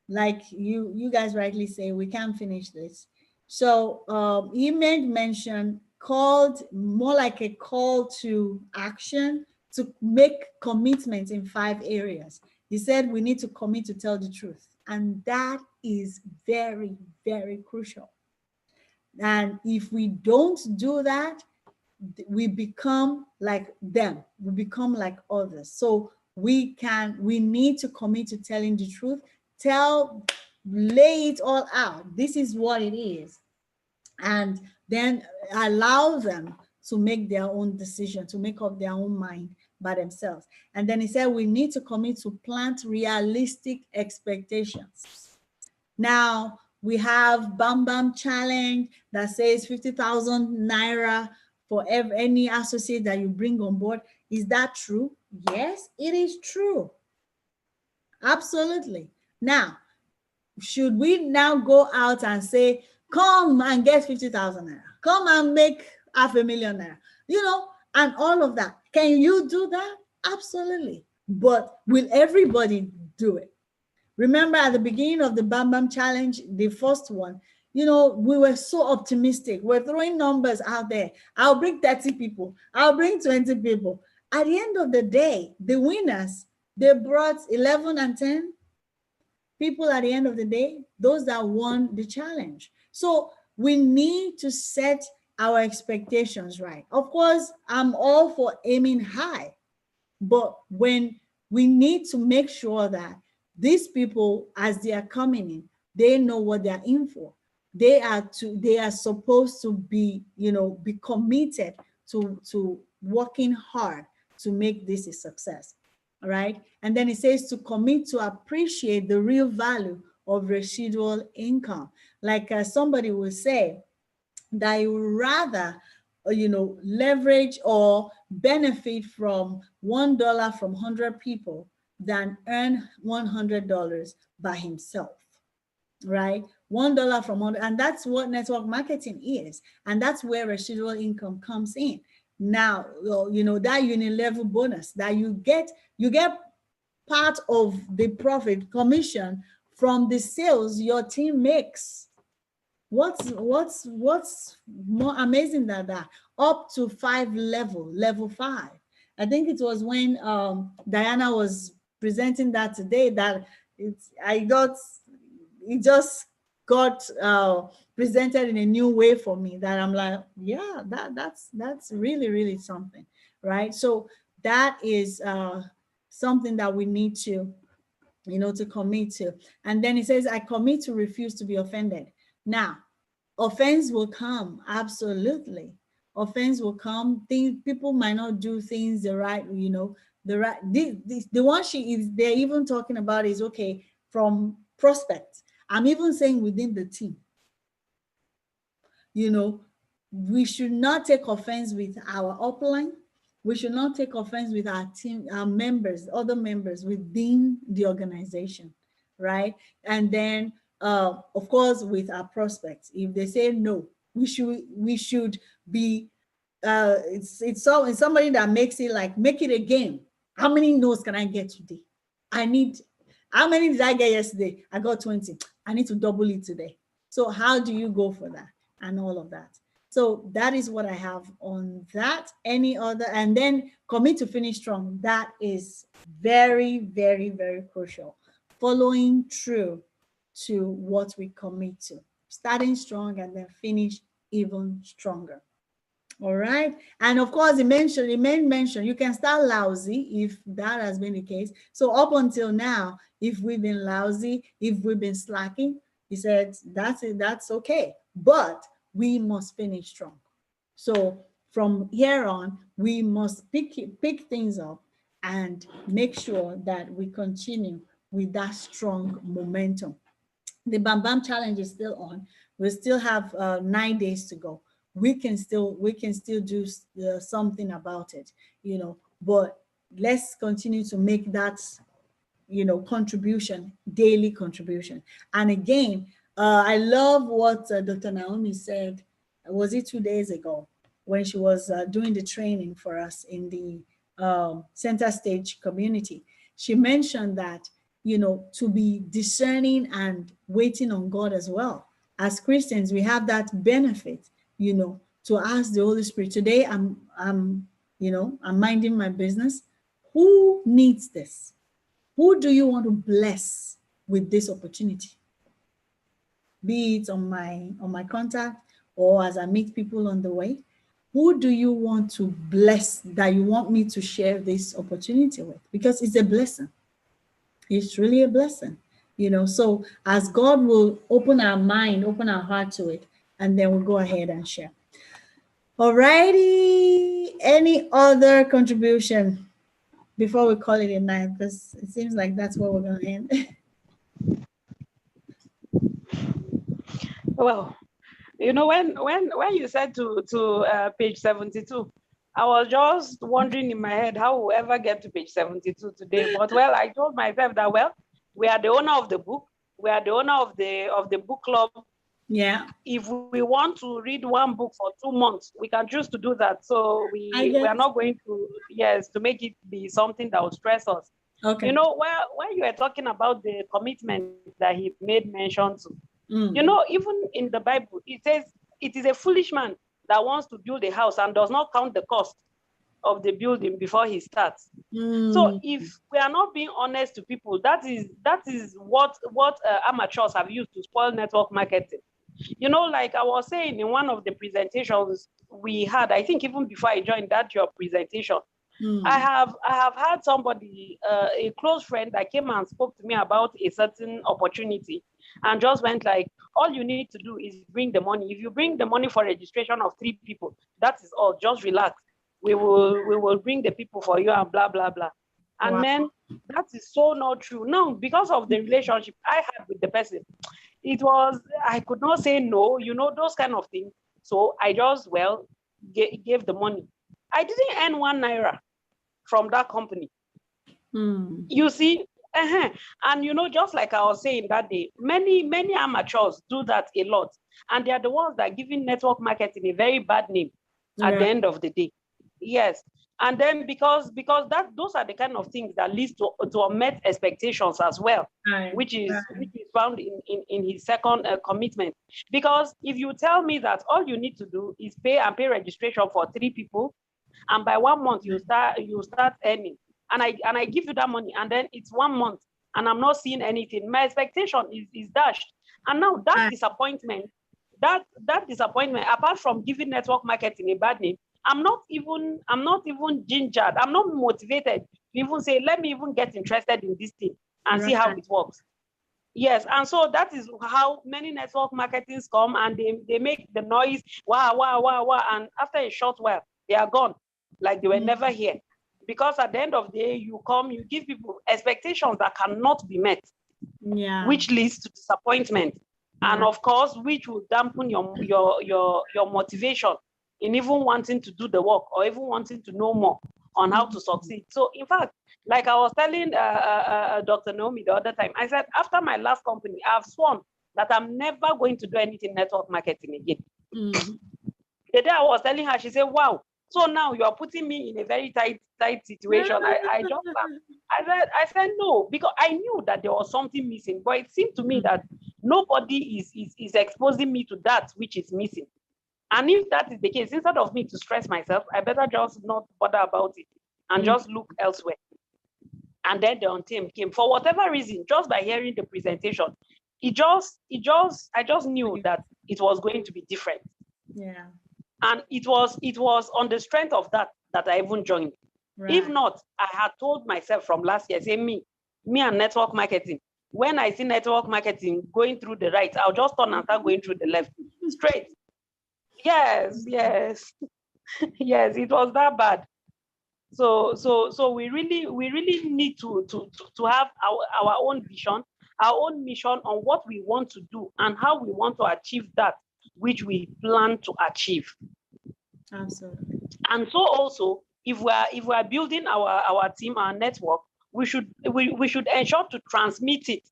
Like you guys rightly say, we can't finish this. So he made mention, called more like a call to action to make commitments in 5 areas. He said we need to commit to tell the truth. And that is very, very crucial. And if we don't do that, we become like them. We become like others. So we need to commit to telling the truth. Lay it all out. This is what it is. And then allow them to make their own decision, to make up their own mind by themselves. And then he said, we need to commit to plant realistic expectations. Now, we have Bam Bam Challenge that says 50,000 naira for any associate that you bring on board. Is that true? Yes, it is true. Absolutely. Now, should we now go out and say, come and get 50,000 naira, come and make 500,000 naira, and all of that? Can you do that? Absolutely. But will everybody do it? Remember at the beginning of the Bam Bam Challenge, the first one, we were so optimistic. We're throwing numbers out there. I'll bring 30 people. I'll bring 20 people. At the end of the day, the winners, they brought 11 and 10 people at the end of the day, those that won the challenge. So we need to set our expectations right. Of course, I'm all for aiming high, but when we need to make sure that these people, as they are coming in, they know what they're in for. They are supposed to be, be committed to working hard to make this a success. All right. And then it says to commit to appreciate the real value of residual income. Like somebody will say that you would rather, leverage or benefit from $1 from 100 people than earn $100 by himself, right? $1 from 100, and that's what network marketing is, and that's where residual income comes in. Now, that unilevel bonus that you get part of the profit commission from the sales your team makes. What's more amazing than that? Up to level 5. I think it was when Diana was presenting that today that it just got presented in a new way for me, that I'm like, yeah, that's really, really something, right? So that is something that we need to, to commit to. And then it says, I commit to refuse to be offended. Now, offense will come, absolutely. Offense will come. People might not do things the right, the one they're even talking about is, okay, from prospects. I'm even saying within the team, we should not take offense with our upline. We should not take offense with our team, our members, other members within the organization, right? And then, of course, with our prospects, if they say no, we should be. It's somebody that makes it like, make it a game. How many no's can I get today? How many did I get yesterday? I got 20. I need to double it today. So how do you go for that and all of that? So that is what I have on that. Any other, and then commit to finish strong. That is very, very, very crucial. Following through to what we commit to. Starting strong and then finish even stronger. All right. And of course, he made mention, you can start lousy if that has been the case. So up until now, if we've been lousy, if we've been slacking, he said, that's it, that's okay. But we must finish strong. So from here on, we must pick things up and make sure that we continue with that strong momentum. The Bam Bam challenge is still on. We still have 9 days to go. We can still do something about it, but let's continue to make that, contribution, daily contribution. And again, I love what Dr. Naomi said, was it 2 days ago, when she was doing the training for us in the center stage community. She mentioned that, to be discerning and waiting on God as well. As Christians, we have that benefit, to ask the Holy Spirit. Today, I'm minding my business. Who needs this? Who do you want to bless with this opportunity? Be it on my contact or as I meet people on the way. Who do you want to bless that you want me to share this opportunity with? Because it's a blessing. It's really a blessing, So as God will open our mind, open our heart to it, and then we'll go ahead and share. All righty. Any other contribution before we call it a night? Because it seems like that's where we're going to end. Well, when you said to page 72, I was just wondering in my head how we'll ever get to page 72 today. But I told myself that, we are the owner of the book. We are the owner of the book club. Yeah. If we want to read one book for 2 months, we can choose to do that. So we are not going to make it be something that will stress us. Okay. When you were talking about the commitment that he made mention to, even in the Bible, it says it is a foolish man that wants to build a house and does not count the cost of the building before he starts. So if we are not being honest to people, that is what amateurs have used to spoil network marketing. You know, like I was saying in one of the presentations we had, I think even before I joined that your presentation, I have had somebody, a close friend that came and spoke to me about a certain opportunity and just went like, all you need to do is bring the money. If you bring the money for registration of 3 people, that is all. Just relax. We will bring the people for you and blah, blah, blah. And man, that is so not true. No, because of the relationship I had with the person, it was, I could not say no, you know, those kind of things. So I just, well, gave the money. I didn't earn 1 naira from that company. You see, and you know, just like I was saying that day, many amateurs do that a lot, and they are the ones that are giving network marketing a very bad name at the end of the day. Yes, and then because those are the kind of things that leads to unmet expectations as well, which is found in his second commitment. Because if you tell me that all you need to do is pay registration for 3 people, and by 1 month you start earning, and I give you that money, and then it's 1 month and I'm not seeing anything, my expectation is dashed. And now that disappointment, apart from giving network marketing a bad name, I'm not even gingered, I'm not motivated to even say, let me even get interested in this thing and see how it works. Yes, and so that is how many network marketings come, and they make the noise, wow, and after a short while, they are gone, like they were never here. Because at the end of the day, you come, you give people expectations that cannot be met, which leads to disappointment, and of course, which will dampen your motivation in even wanting to do the work or even wanting to know more on how to succeed. So in fact, like I was telling Dr. Naomi the other time, I said, after my last company, I've sworn that I'm never going to do anything network marketing again. The day I was telling her, she said, wow, so now you are putting me in a very tight situation. I just laughed. I said no, because I knew that there was something missing, but it seemed to me that nobody is exposing me to that which is missing. And if that is the case, instead of me to stress myself, I better just not bother about it and just look elsewhere. And then the on-team came. For whatever reason, just by hearing the presentation, I just knew that it was going to be different. Yeah. And it was on the strength of that I even joined. If not, I had told myself from last year, say me and network marketing, when I see network marketing going through the right, I'll just turn and start going through the left, straight. Yes, yes, it was that bad. So we really need to have our own vision, our own mission on what we want to do and how we want to achieve that which we plan to achieve. Absolutely. And so also, if we are building our team, our network, we should ensure to transmit it,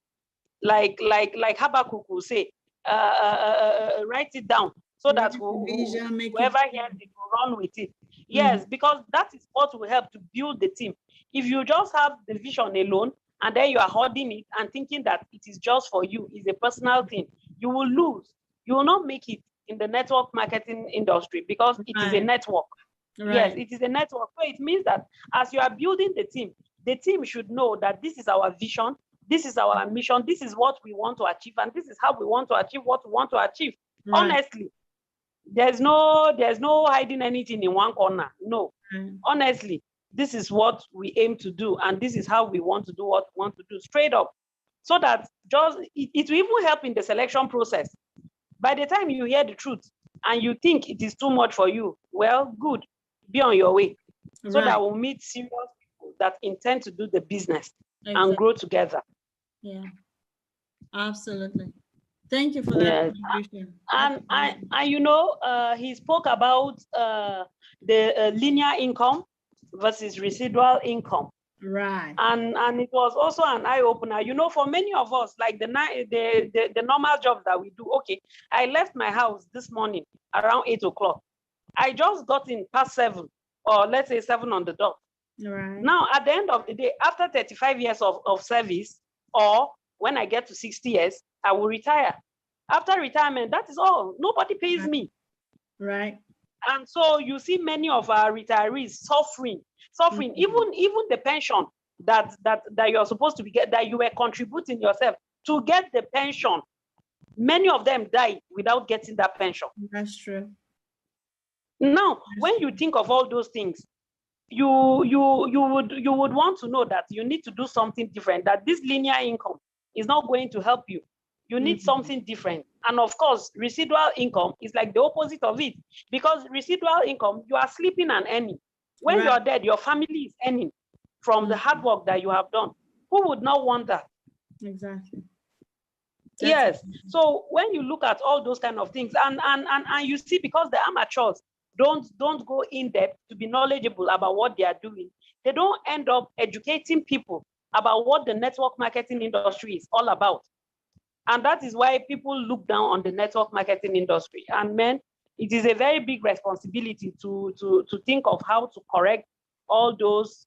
like Habakkuk will say, write it down so that whoever hears it will run with it. Yes, because that is what will help to build the team. If you just have the vision alone and then you are holding it and thinking that it is just for you, it's a personal thing, you will lose. You will not make it in the network marketing industry because it is a network. Yes, it is a network. So it means that as you are building the team should know that this is our vision, this is our mission, this is what we want to achieve, and this is how we want to achieve what we want to achieve. Honestly, there's no hiding anything in one corner. No. Honestly, this is what we aim to do, and this is how we want to do what we want to do, straight up. So that just it will even help in the selection process. By the time you hear the truth and you think it is too much for you, well, good, be on your way. So that we'll meet serious people that intend to do the business and grow together. Yeah, absolutely. Thank you for that contribution. And he spoke about the linear income versus residual income. Right. And it was also an eye-opener. You know, for many of us, like the normal job that we do, okay, I left my house this morning around 8 o'clock. I just got in past 7, or let's say 7 on the dot. Right. Now, at the end of the day, after 35 years of service, or when I get to 60 years, I will retire. After retirement, that is all. Nobody pays me. Right. And so you see many of our retirees suffering. Even the pension that you're supposed to be that you were contributing yourself to get the pension. Many of them died without getting that pension. That's true. Now, when you think of all those things, you would want to know that you need to do something different, that this linear income is not going to help you. You need something different. And of course, residual income is like the opposite of it, because residual income, you are sleeping and earning. When you're dead, your family is earning from the hard work that you have done. Who would not want that? Exactly. Yes. So when you look at all those kind of things, and you see, because the amateurs don't go in depth to be knowledgeable about what they are doing, they don't end up educating people about what the network marketing industry is all about. And that is why people look down on the network marketing industry. And man, it is a very big responsibility to think of how to correct all those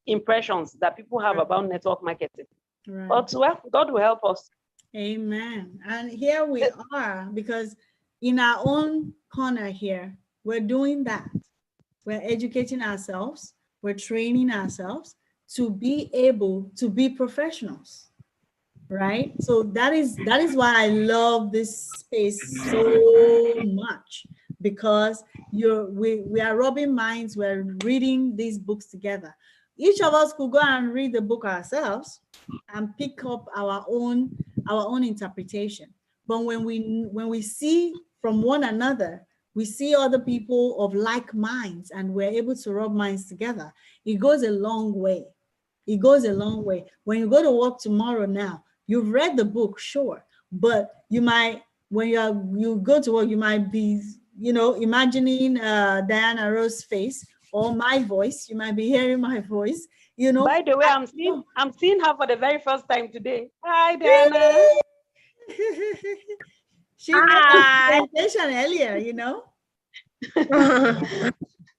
impressions that people have about network marketing. Right. But well, God will help us. Amen. And here we are, because in our own corner here, we're doing that. We're educating ourselves, we're training ourselves to be able to be professionals, right? So that is why I love this space so much, because we are rubbing minds, we're reading these books together. Each of us could go and read the book ourselves and pick up our own interpretation. But when we see from one another, we see other people of like minds, and we're able to rub minds together, it goes a long way. It goes a long way. When you go to work tomorrow now, you've read the book, sure, but you might, when you go to work, you might be, imagining Diana Rose's face or my voice. You might be hearing my voice, By the way, I'm seeing her for the very first time today. Hi, Diana. She made a presentation earlier,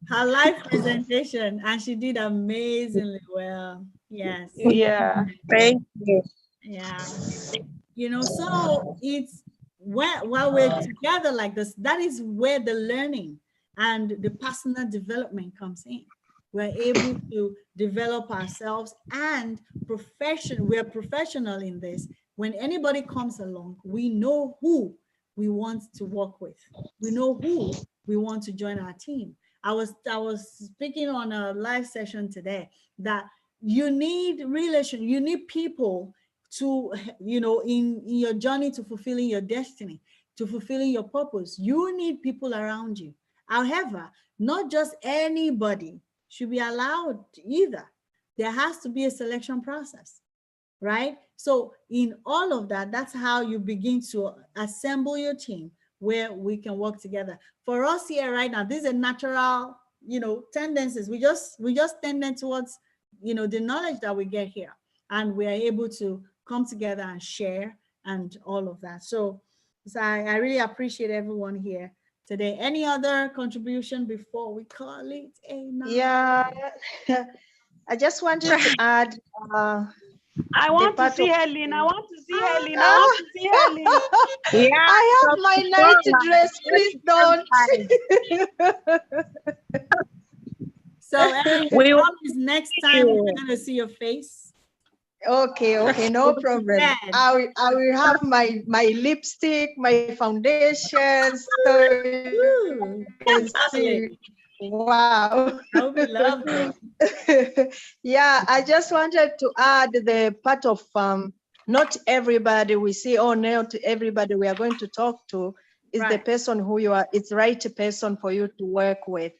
her live presentation, and she did amazingly well. Yes. Yeah. Thank you. Yeah. So it's while we're together like this, that is where the learning and the personal development comes in. We're able to develop ourselves, and we're professional in this. When anybody comes along, we know who we want to work with. We know who we want to join our team. I was speaking on a live session today that you need you need people to, in your journey to fulfilling your destiny, to fulfilling your purpose. You need people around you. However, not just anybody should be allowed either. There has to be a selection process, right? So in all of that, that's how you begin to assemble your team where we can work together. For us here right now, these are natural, tendencies. We just tend towards, the knowledge that we get here, and we are able to come together and share and all of that. So I really appreciate everyone here today. Any other contribution before we call it a night? Yeah, I just wanted to add. I want to see Helen. I want to see Helen. I want to see Helen. Yeah. I have my night dress. Please don't. So Ellen, We will promise next time we're gonna see your face. Okay, no problem. I will have my lipstick, my foundation, so you can see. Wow. That would be lovely. Yeah, I just wanted to add the part of not everybody we see, or not everybody we are going to talk to is the person who you are. It's the right person for you to work with.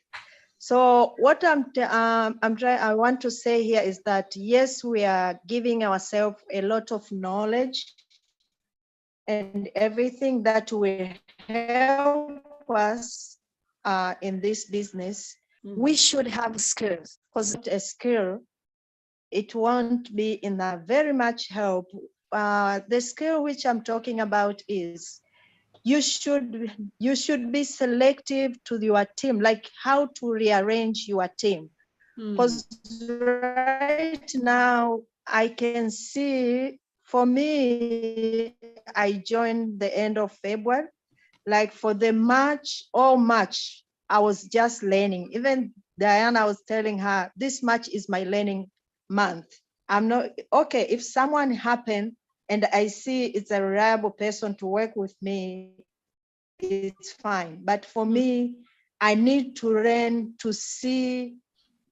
So what I want to say here is that yes, we are giving ourselves a lot of knowledge and everything that will help us in this business. We should have skills, because a skill, it won't be in a very much help. The skill which I'm talking about is you should be selective to your team, like how to rearrange your team. Because right now I can see, for me, I joined the end of February. Like for the March, I was just learning. Even Diana, I was telling her, this March is my learning month. I'm not, okay, if someone happened and I see it's a reliable person to work with me, it's fine. But for me, I need to learn to see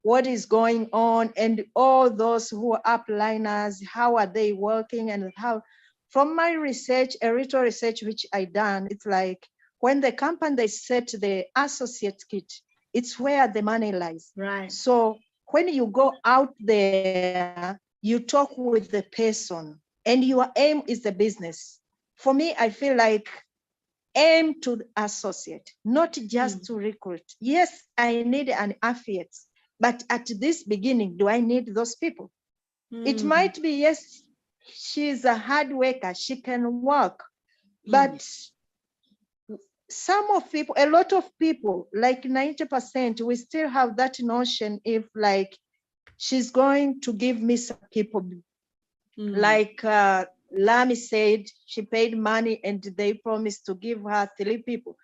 what is going on, and all those who are upliners, how are they working, and how, from my research, a little research which I done, it's like when the company they set the associate kit, it's where the money lies. Right. So when you go out there, you talk with the person, and your aim is the business. For me, I feel like aim to associate, not just to recruit. Yes, I need an affiliate, but at this beginning, do I need those people? It might be, yes, she's a hard worker, she can work, but some of people, a lot of people, like 90%, we still have that notion if like she's going to give me some people. Like Lami said, she paid money and they promised to give her 3 people.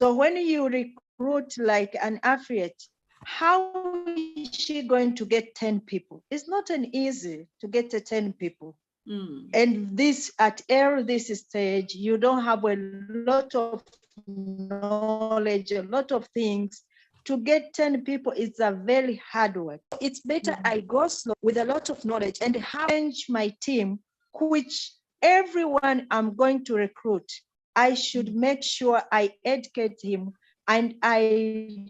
So when you recruit like an affiliate, how is she going to get 10 people? It's not an easy to get to 10 people. And this, at this stage, you don't have a lot of knowledge, a lot of things. To get 10 people, it's a very hard work. It's better I go slow with a lot of knowledge and change my team, which everyone I'm going to recruit, I should make sure I educate him and I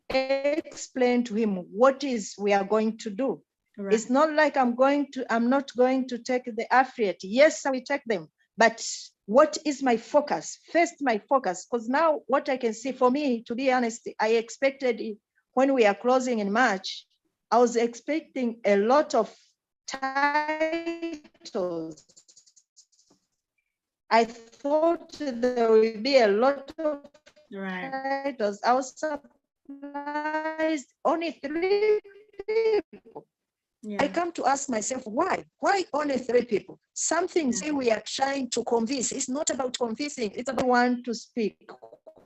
explain to him what is we are going to do. Right. It's not like I'm not going to take the affiliate. Yes, I will take them, but what is my focus? First, my focus, because now what I can see, for me, to be honest, I expected when we are closing in March, I was expecting a lot of titles. I thought there would be a lot of titles. I was surprised, only 3 people. I come to ask myself, why? Why only 3 people? Something say we are trying to convince. It's not about convincing. It's about want to speak.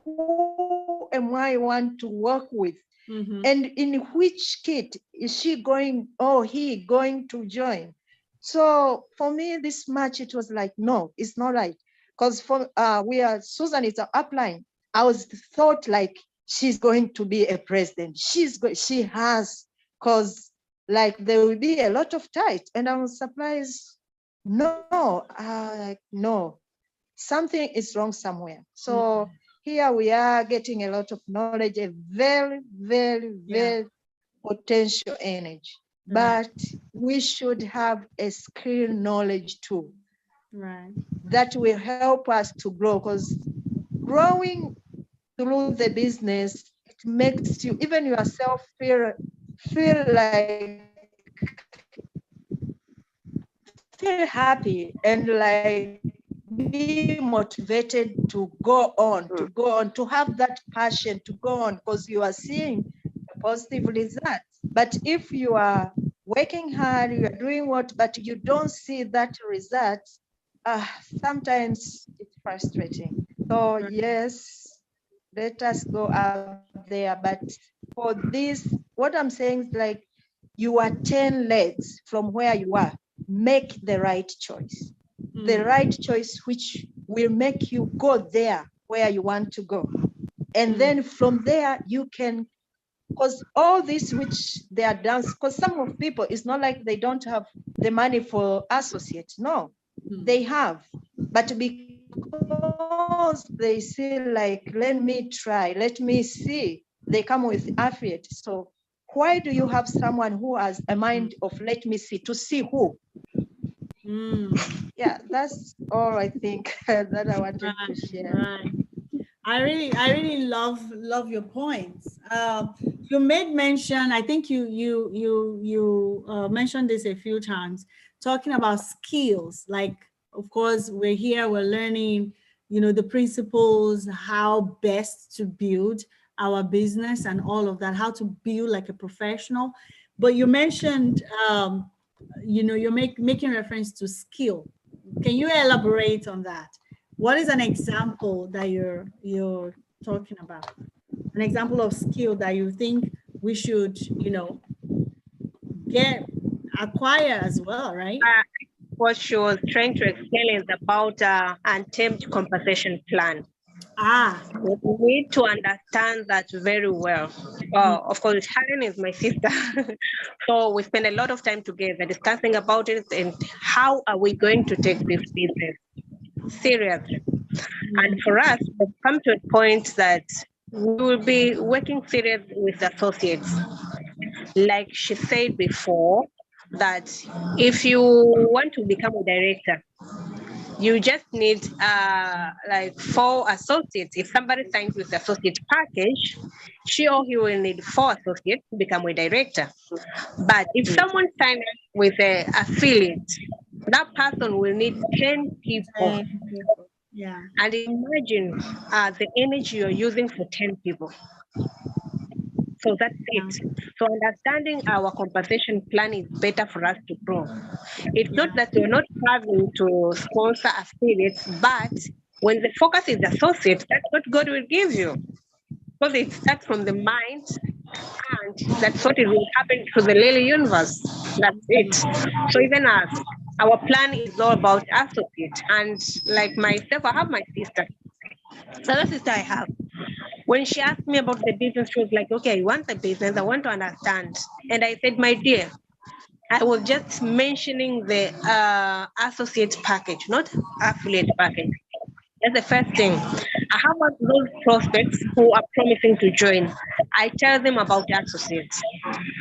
Who am I want to work with? And in which kit is she going, or he going to join? So for me, this match, it was like, no, it's not right. Because for Susan is an upline. I was thought like she's going to be a president. She has, because like there will be a lot of tight, and I was surprised. No, like no, something is wrong somewhere. So here we are getting a lot of knowledge, a very, very, very potential energy. But we should have a skill knowledge too. Right. That will help us to grow, because growing through the business, it makes you, even yourself, feel happy and like be motivated to go on, to have that passion to go on, because you are seeing a positive result. But if you are working hard, you are doing but you don't see that result, sometimes it's frustrating. So yes, let us go out there. But for this, what I'm saying is like, you are 10 legs from where you are. Make the right choice. The right choice which will make you go there where you want to go. And then from there, you can, because all this which they are done, because some of people, it's not like they don't have the money for associates. No, they have. But because they say like, let me try, let me see, they come with affiliate. So why do you have someone who has a mind of let me see, to see who? Yeah, that's all I think that I wanted to share. Right. I really love your points. You made mention, I think you mentioned this a few times, talking about skills. Like, of course, we're here, we're learning, the principles, how best to build our business and all of that, how to build like a professional. But you mentioned, you're making reference to skill. Can you elaborate on that? What is an example that you're talking about? An example of skill that you think we should, acquire as well, right? what she was trying to explain is about untamed compensation plan. We need to understand that very well. Of course, Helen is my sister. So we spend a lot of time together discussing about it and how are we going to take this business seriously. And for us, we've come to a point that we will be working serious with associates. Like she said before, that if you want to become a director, you just need like 4 associates. If somebody signs with the associate package, she or he will need 4 associates to become a director. But if someone signs with an affiliate, that person will need 10 people. Yeah. And imagine the energy you're using for 10 people. So that's it. So understanding our compensation plan is better for us to grow. It's not that we're not having to sponsor affiliates, but when the focus is associates, that's what God will give you. Because it starts from the mind, and that's what it will happen to the little universe. That's it. So even us, our plan is all about associate. And like myself, I have my sister. So the sister I have. When she asked me about the business, she was like, okay, I want the business, I want to understand. And I said, my dear, I was just mentioning the associate package, not affiliate package. That's the first thing. I have those prospects who are promising to join. I tell them about associates.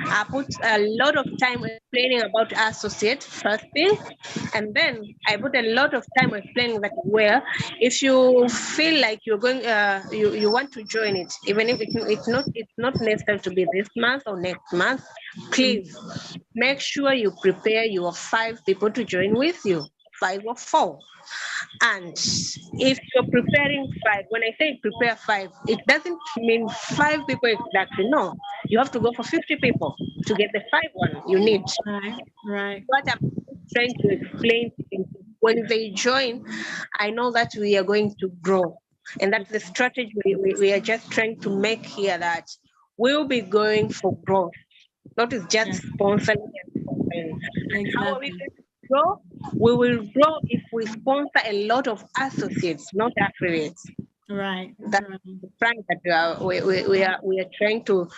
I put a lot of time explaining about associate first thing, and then I put a lot of time explaining that, well, if you feel like you're going, you want to join it, even if it's not necessary to be this month or next month, please make sure you prepare your 5 people to join with you, 5 or 4. And if you're preparing 5, when I say prepare 5, it doesn't mean 5 people exactly. No, you have to go for 50 people to get the 5 one you need. Right. What I'm trying to explain is when they join, I know that we are going to grow. And that's the strategy we are just trying to make here, that we'll be going for growth, not just sponsoring and sponsoring. How are we going to grow? We will grow if we sponsor a lot of associates, not affiliates. Right. That's the plan that we are trying to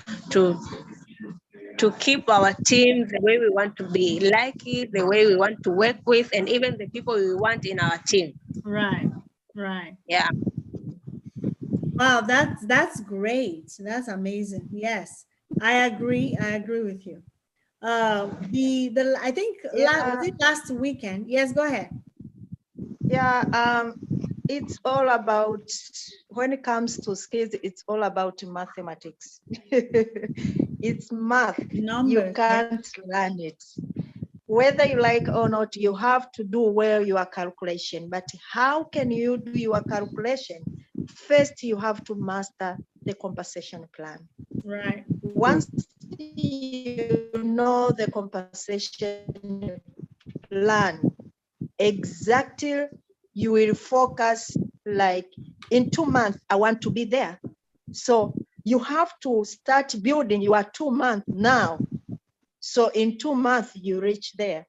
keep our team the way we want to be, like it, the way we want to work with, and even the people we want in our team. Right. Yeah. Wow, that's great. That's amazing. Yes, I agree. I agree with you. The I think was it last weekend? Yes, go ahead. Yeah, it's all about, when it comes to skills, it's all about mathematics. It's math. Numbers. You can't learn it. Whether you like or not, you have to do well your calculation. But how can you do your calculation? First, you have to master the compensation plan. Right. Once you know the compensation plan, exactly, you will focus, like in 2 months, I want to be there. So you have to start building your 2 months now. So in 2 months, you reach there.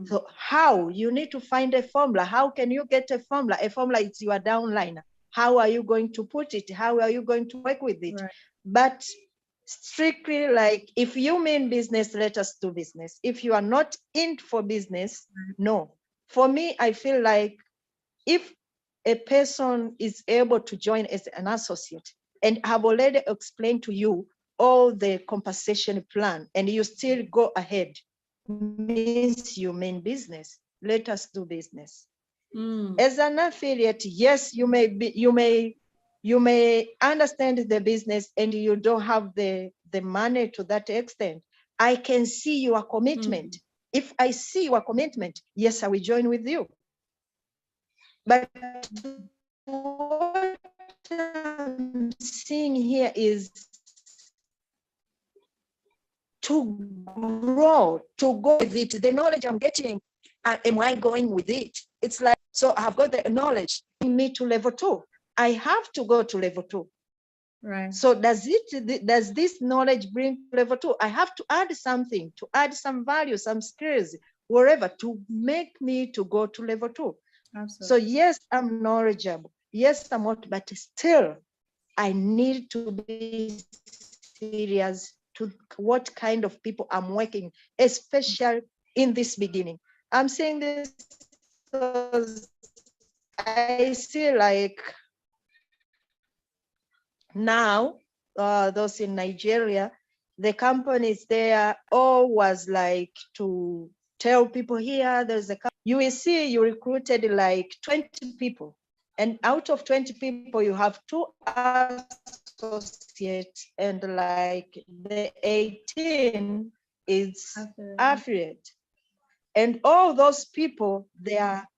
So how? You need to find a formula. How can you get a formula? A formula is your downline. How are you going to put it? How are you going to work with it? Right. But strictly, like, if you mean business, let us do business. If you are not in for business, no. For me, I feel like if a person is able to join as an associate, and have already explained to you all the compensation plan, and you still go ahead, means you mean business. Let us do business. As an affiliate, yes, you may understand the business and you don't have the money to that extent. I can see your commitment. If I see your commitment, yes, I will join with you. But what I'm seeing here is to grow, to go with it. The knowledge I'm getting, am I going with it? It's like, so I've got the knowledge, me to level 2. I have to go to level 2. Right. So does this knowledge bring level 2? I have to add something, to add some value, some skills. wherever to make me to go to level 2. Absolutely. So yes, I'm knowledgeable. Yes, I'm what, but still I need to be serious to what kind of people I'm working, especially in this beginning. I'm saying this because I see like now, those in Nigeria, the companies there all was like to tell people here, there's a, you will see you recruited like 20 people. And out of 20 people, you have 2 associates and like the 18 is affiliate. And all those people, they are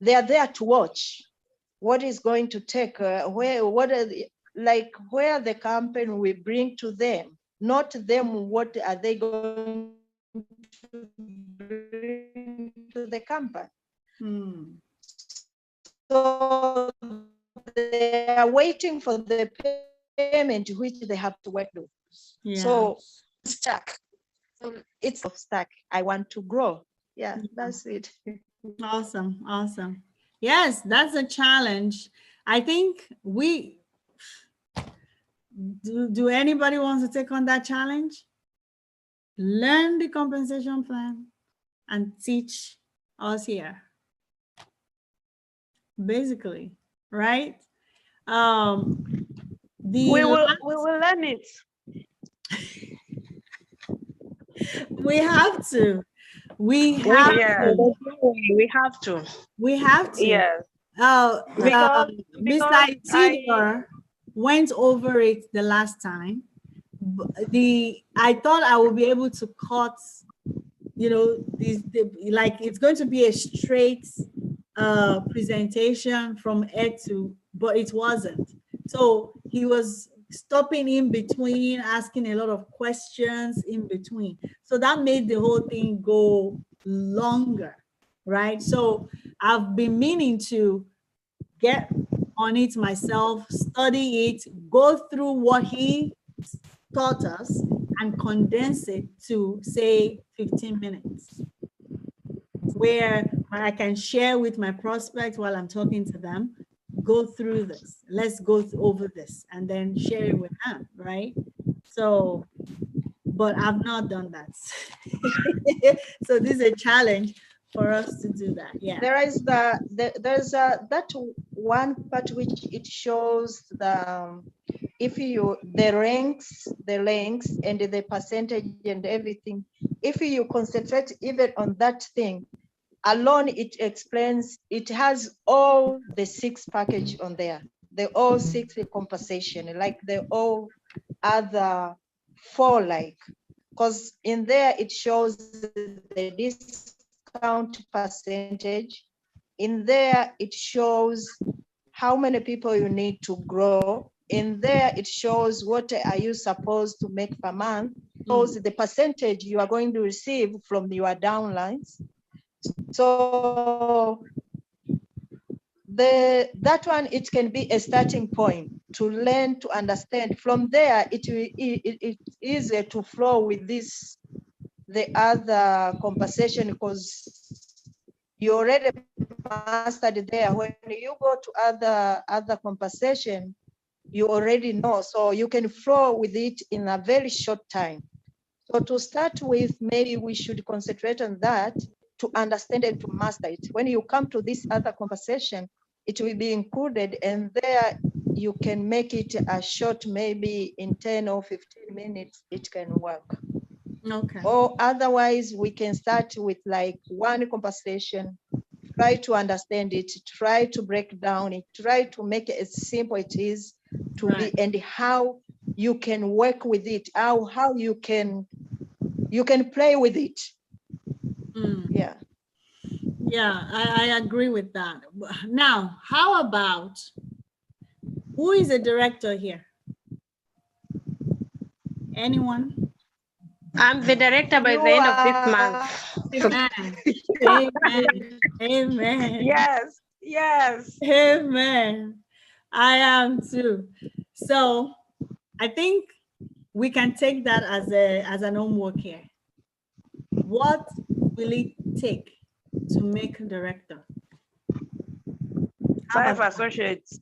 there to watch what is going to take, where the company will bring to them, not them, what are they going to bring to the company. So they are waiting for the payment which they have to work with. So stuck. So it's stuck. I want to grow. Yeah, that's it. Awesome. Awesome. Yes, that's a challenge. I think do anybody wants to take on that challenge? Learn the compensation plan and teach us here. Basically, right? We will learn it. We have to. We have to. We have to. We have to. Yes. Mr. Theodore went over it the last time. I thought I would be able to cut, you know, like it's going to be a straight presentation from head to, but it wasn't. So he was stopping in between, asking a lot of questions in between. So that made the whole thing go longer, right? So I've been meaning to get on it myself, study it, go through what he taught us and condense it to say 15 minutes where I can share with my prospects while I'm talking to them, go through this, let's go over this and then share it with them, right? So, but I've not done that. So this is a challenge for us to do that. Yeah. There's that one part which it shows the lengths and the percentage and everything. If you concentrate even on that thing alone, it explains, it has all the 6 package on there. The all 6 compensation, like the all other 4, like, because in there it shows the discount percentage. In there it shows how many people you need to grow. In there it shows what are you supposed to make per month. Shows the percentage you are going to receive from your downlines. So that one, it can be a starting point to learn, to understand. From there, it's easier to flow with the other compensation, because you already mastered there. When you go to other compensation, you already know, so you can flow with it in a very short time. So to start with, maybe we should concentrate on that to understand and to master it. When you come to this other conversation, it will be included, and there you can make it a short, maybe in 10 or 15 minutes, it can work. Okay. Or otherwise, we can start with like one conversation, try to understand it, try to break down it, try to make it as simple it is to be, and how you can work with it, how you can play with it. Yeah. Yeah, I agree with that. Now, how about, who is a director here? Anyone? I'm the director by the end of this month. Amen. Amen. Yes. Amen. I am too. So I think we can take that as an homework here. What will it take to make a director? How 5 about that? associates.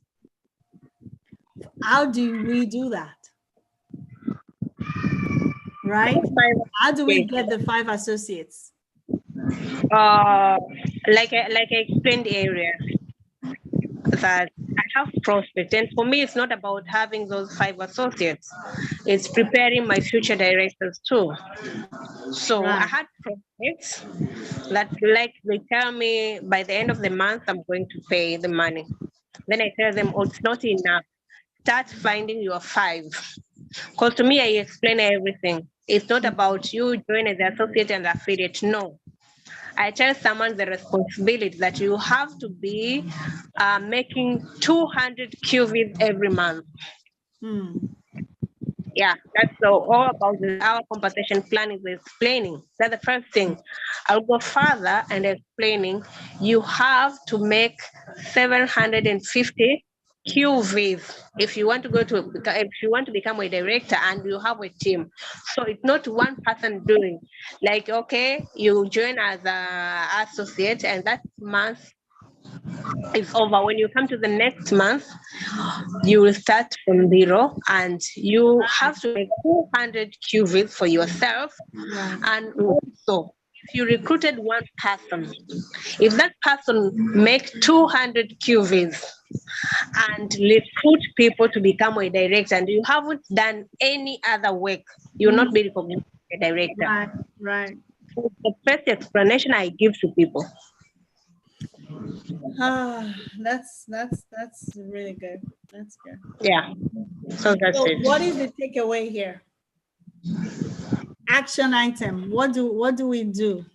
How do we do that? Right? How do we get the 5 associates? Like I explained earlier, that I have prospects, and for me, it's not about having those 5 associates. It's preparing my future directors too. So I Right. had prospects that, like, they tell me by the end of the month I'm going to pay the money. Then I tell them, oh, it's not enough. Start finding your 5. Because to me, I explain everything. It's not about you joining the associate and affiliate. No. I tell someone the responsibility that you have to be making 200 QVs every month. Yeah, that's all about our compensation plan is explaining. That's the first thing. I'll go further and explaining you have to make 750 QVs if you want to become a director and you have a team. So it's not one person doing. Like, okay, you join as an associate and that month is over. When you come to the next month, you will start from 0 and you have to make 200 QVs for yourself. Right. And also, if you recruited one person, if that person make 200 QVs and recruit people to become a director and you haven't done any other work, you'll not be recognized as a director. Right. Right. So the first explanation I give to people. That's really good. That's good. Yeah. So that's So it. what is the takeaway here? Action item. What do we do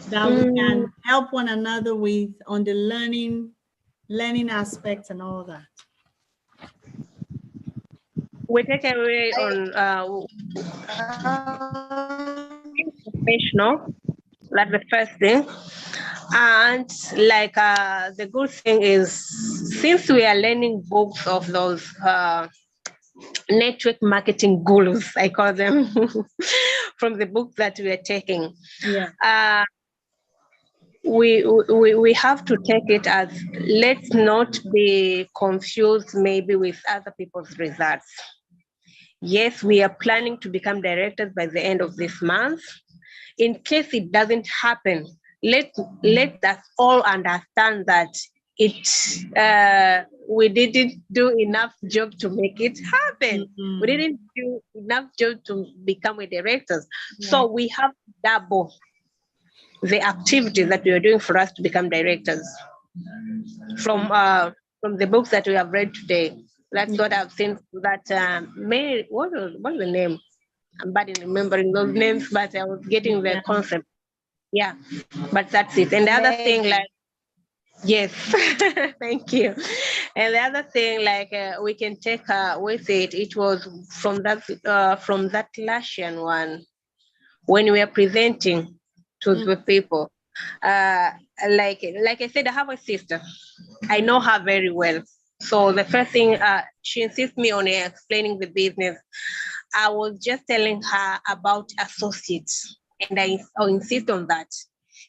that we can help one another with on the learning aspects and all that? We take away on professional, like the first thing. And like the good thing is, since we are learning books of those network marketing gurus, I call them, from the book that we are taking. Yeah. We have to take it as, let's not be confused maybe with other people's results. Yes, we are planning to become directors by the end of this month. In case it doesn't happen, let us all understand that we didn't do enough job to make it happen. We didn't do enough job to become a director. Yeah. So we have to double the activities that we are doing for us to become directors. From the books that we have read today, that's what I've seen. That Mary, what's the name? I'm bad in remembering those names, but I was getting the concept. Yeah, but that's it. And the other thing, like, yes, thank you. And the other thing, like, we can take with it, it was from that Lashian one, when we are presenting to the people. Like I said, I have a sister. I know her very well. So the first thing, she insists me on explaining the business. I was just telling her about associates, and I insist on that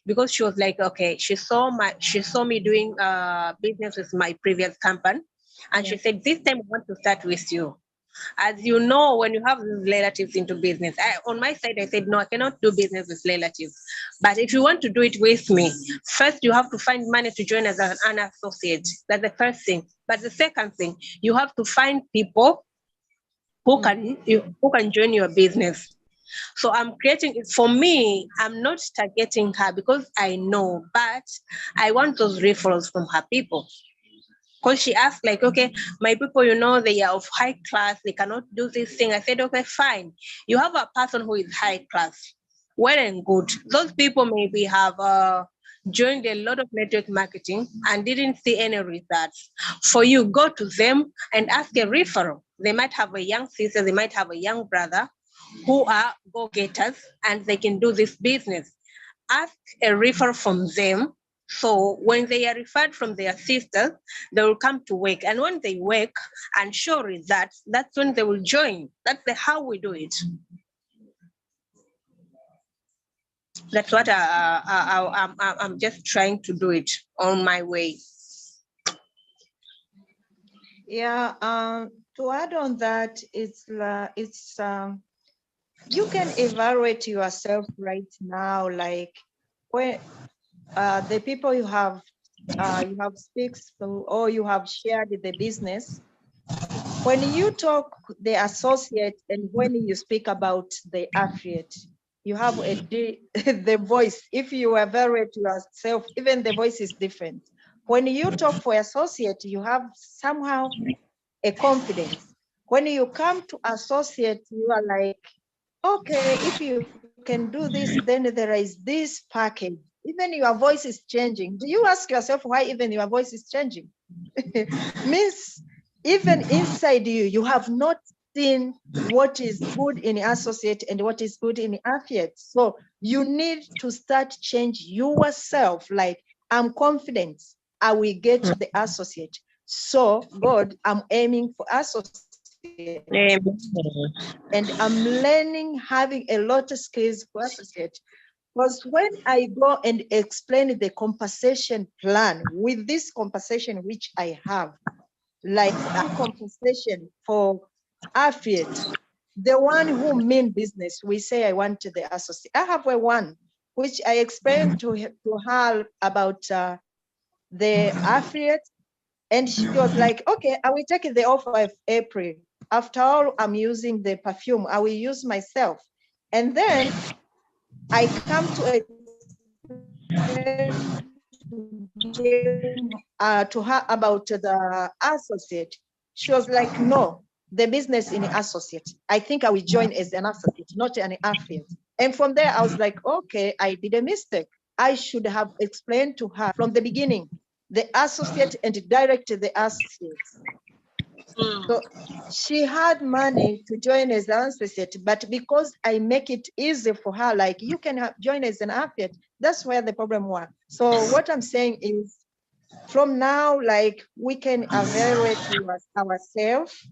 because she was like, okay, she saw me doing business with my previous company, and she said, this time I want to start with you. As you know, when you have relatives into business, on my side, I said, no, I cannot do business with relatives. But if you want to do it with me, first you have to find money to join as an associate. That's the first thing. But the second thing, you have to find people who can join your business. So I'm creating it for me. I'm not targeting her because I know, but I want those referrals from her people. Because she asked, like, okay, my people, they are of high class, they cannot do this thing. I said, okay, fine. You have a person who is high class. Well and good. Those people maybe have joined a lot of network marketing and didn't see any results. For you, go to them and ask a referral. They might have a young sister, they might have a young brother who are go-getters and they can do this business. Ask a referral from them. So when they are referred from their sisters, they will come to work. And when they work and show results, that's when they will join. That's how we do it. That's what I'm just trying to do it on my way. Yeah, to add on that, you can evaluate yourself right now, like when the people you have speaks to, or you have shared the business. When you talk the associate and when you speak about the affiliate, you have the voice. If you evaluate yourself, even the voice is different. When you talk for associate, you have somehow a confidence. When you come to associate, you are like, okay, if you can do this, then there is this package. Even your voice is changing. Do you ask yourself why even your voice is changing? Means even inside you, you have not seen what is good in associate and what is good in affiliate. So you need to start change yourself. Like, I'm confident I will get the associate. So God, I'm aiming for associate. And I'm learning, having a lot of skills for associate. Because when I go and explain the compensation plan with this compensation which I have, like a compensation for affiliate, the one who mean business, we say I want the associate. I have one which I explained to her about the affiliate, and she was like, okay, I will take the offer of April. After all, I'm using the perfume. I will use myself. And then I come to to her about the associate. She was like, no, the business in associate. I think I will join as an associate, not an affiliate. And from there, I was like, okay, I did a mistake. I should have explained to her from the beginning, the associate, and directed the associates. So she had money to join as an associate, but because I make it easy for her, like you can join as an affiliate, that's where the problem was. So what I'm saying is, from now, like we can evaluate ourselves,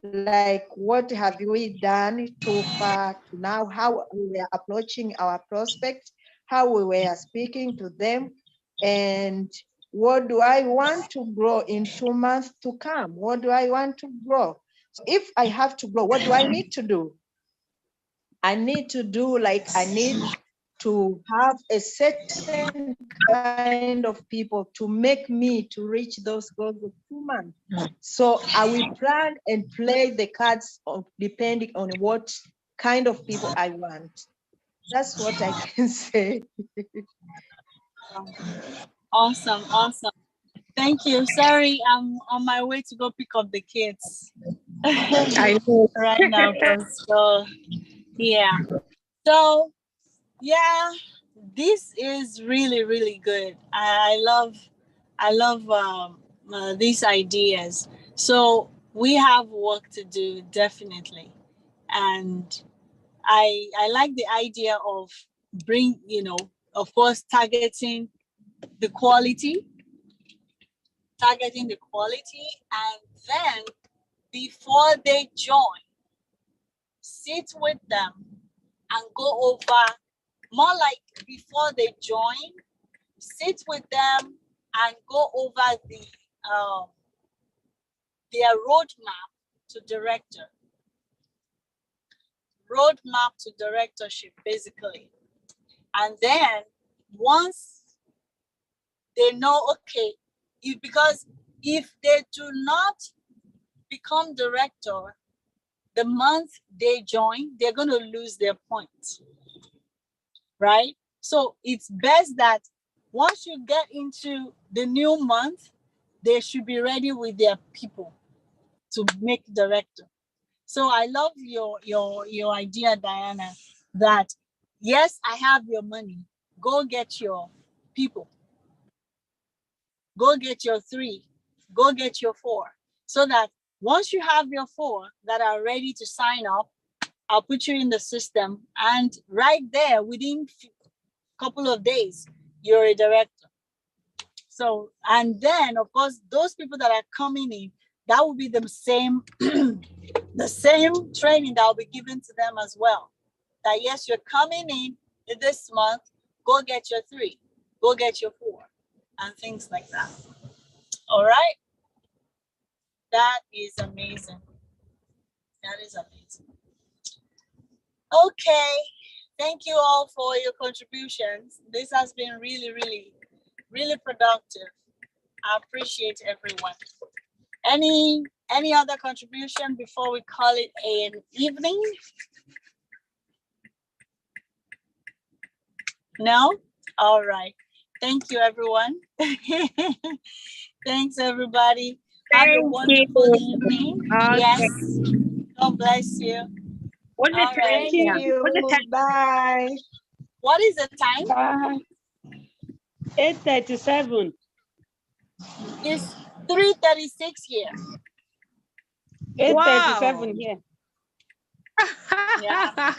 like what have we done too far to now, how we are approaching our prospect, how we were speaking to them, and what do I want to grow in 2 months to come? What do I want to grow? So if I have to grow, what do I need to do? I need to do, like, I need to have a certain kind of people to make me to reach those goals of 2 months. So I will plan and play the cards depending on what kind of people I want. That's what I can say. Awesome, awesome. Thank you. Sorry, I'm on my way to go pick up the kids. I know. Right now from school. Yeah. So yeah, this is really, really good. I love these ideas. So we have work to do, definitely. And I like the idea of of course, targeting the quality, and then before they join, sit with them and go over, more like before they join, sit with them and go over their roadmap to directorship, basically. And then once they know, okay, because if they do not become director the month they join, they're going to lose their points, right? So it's best that once you get into the new month, they should be ready with their people to make director. So I love your idea, Diana, that yes, I have your money. Go get your people. Go get your 3. Go get your 4. So that once you have your 4 that are ready to sign up, I'll put you in the system. And right there, within a couple of days, you're a director. So, and then of course, those people that are coming in, that will be the same, the same training that will be given to them as well. That yes, you're coming in, this month, go get your 3, go get your 4, and things like that. All right. That is amazing. That is amazing. Okay. Thank you all for your contributions. This has been really, really, really productive. I appreciate everyone. Any other contribution before we call it an evening? No? All right. Thank you, everyone. Thanks, everybody. Have a wonderful evening. Okay. Yes. God bless you. What's the All time? right. Thank you. What's the time? Bye. What is the time? Bye. 8:37. It's 3:36 here. 8:37 here. Yeah.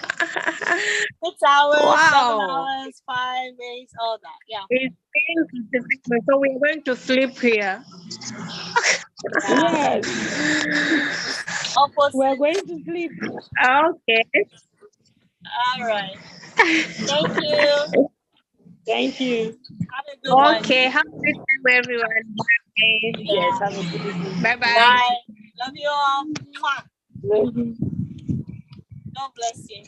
6 hours, 7 Wow. hours, 5 days, all that. Yeah. It's 10:57, so we're going to sleep here. Yeah. Yes, Opposite. we're going to sleep. Okay. All right. Thank you. Thank you. Have a good one. Okay. Have a good time, everyone. Bye. Yes, have a good evening. Bye. Bye. Love you all. Mwah. Love you. God bless you.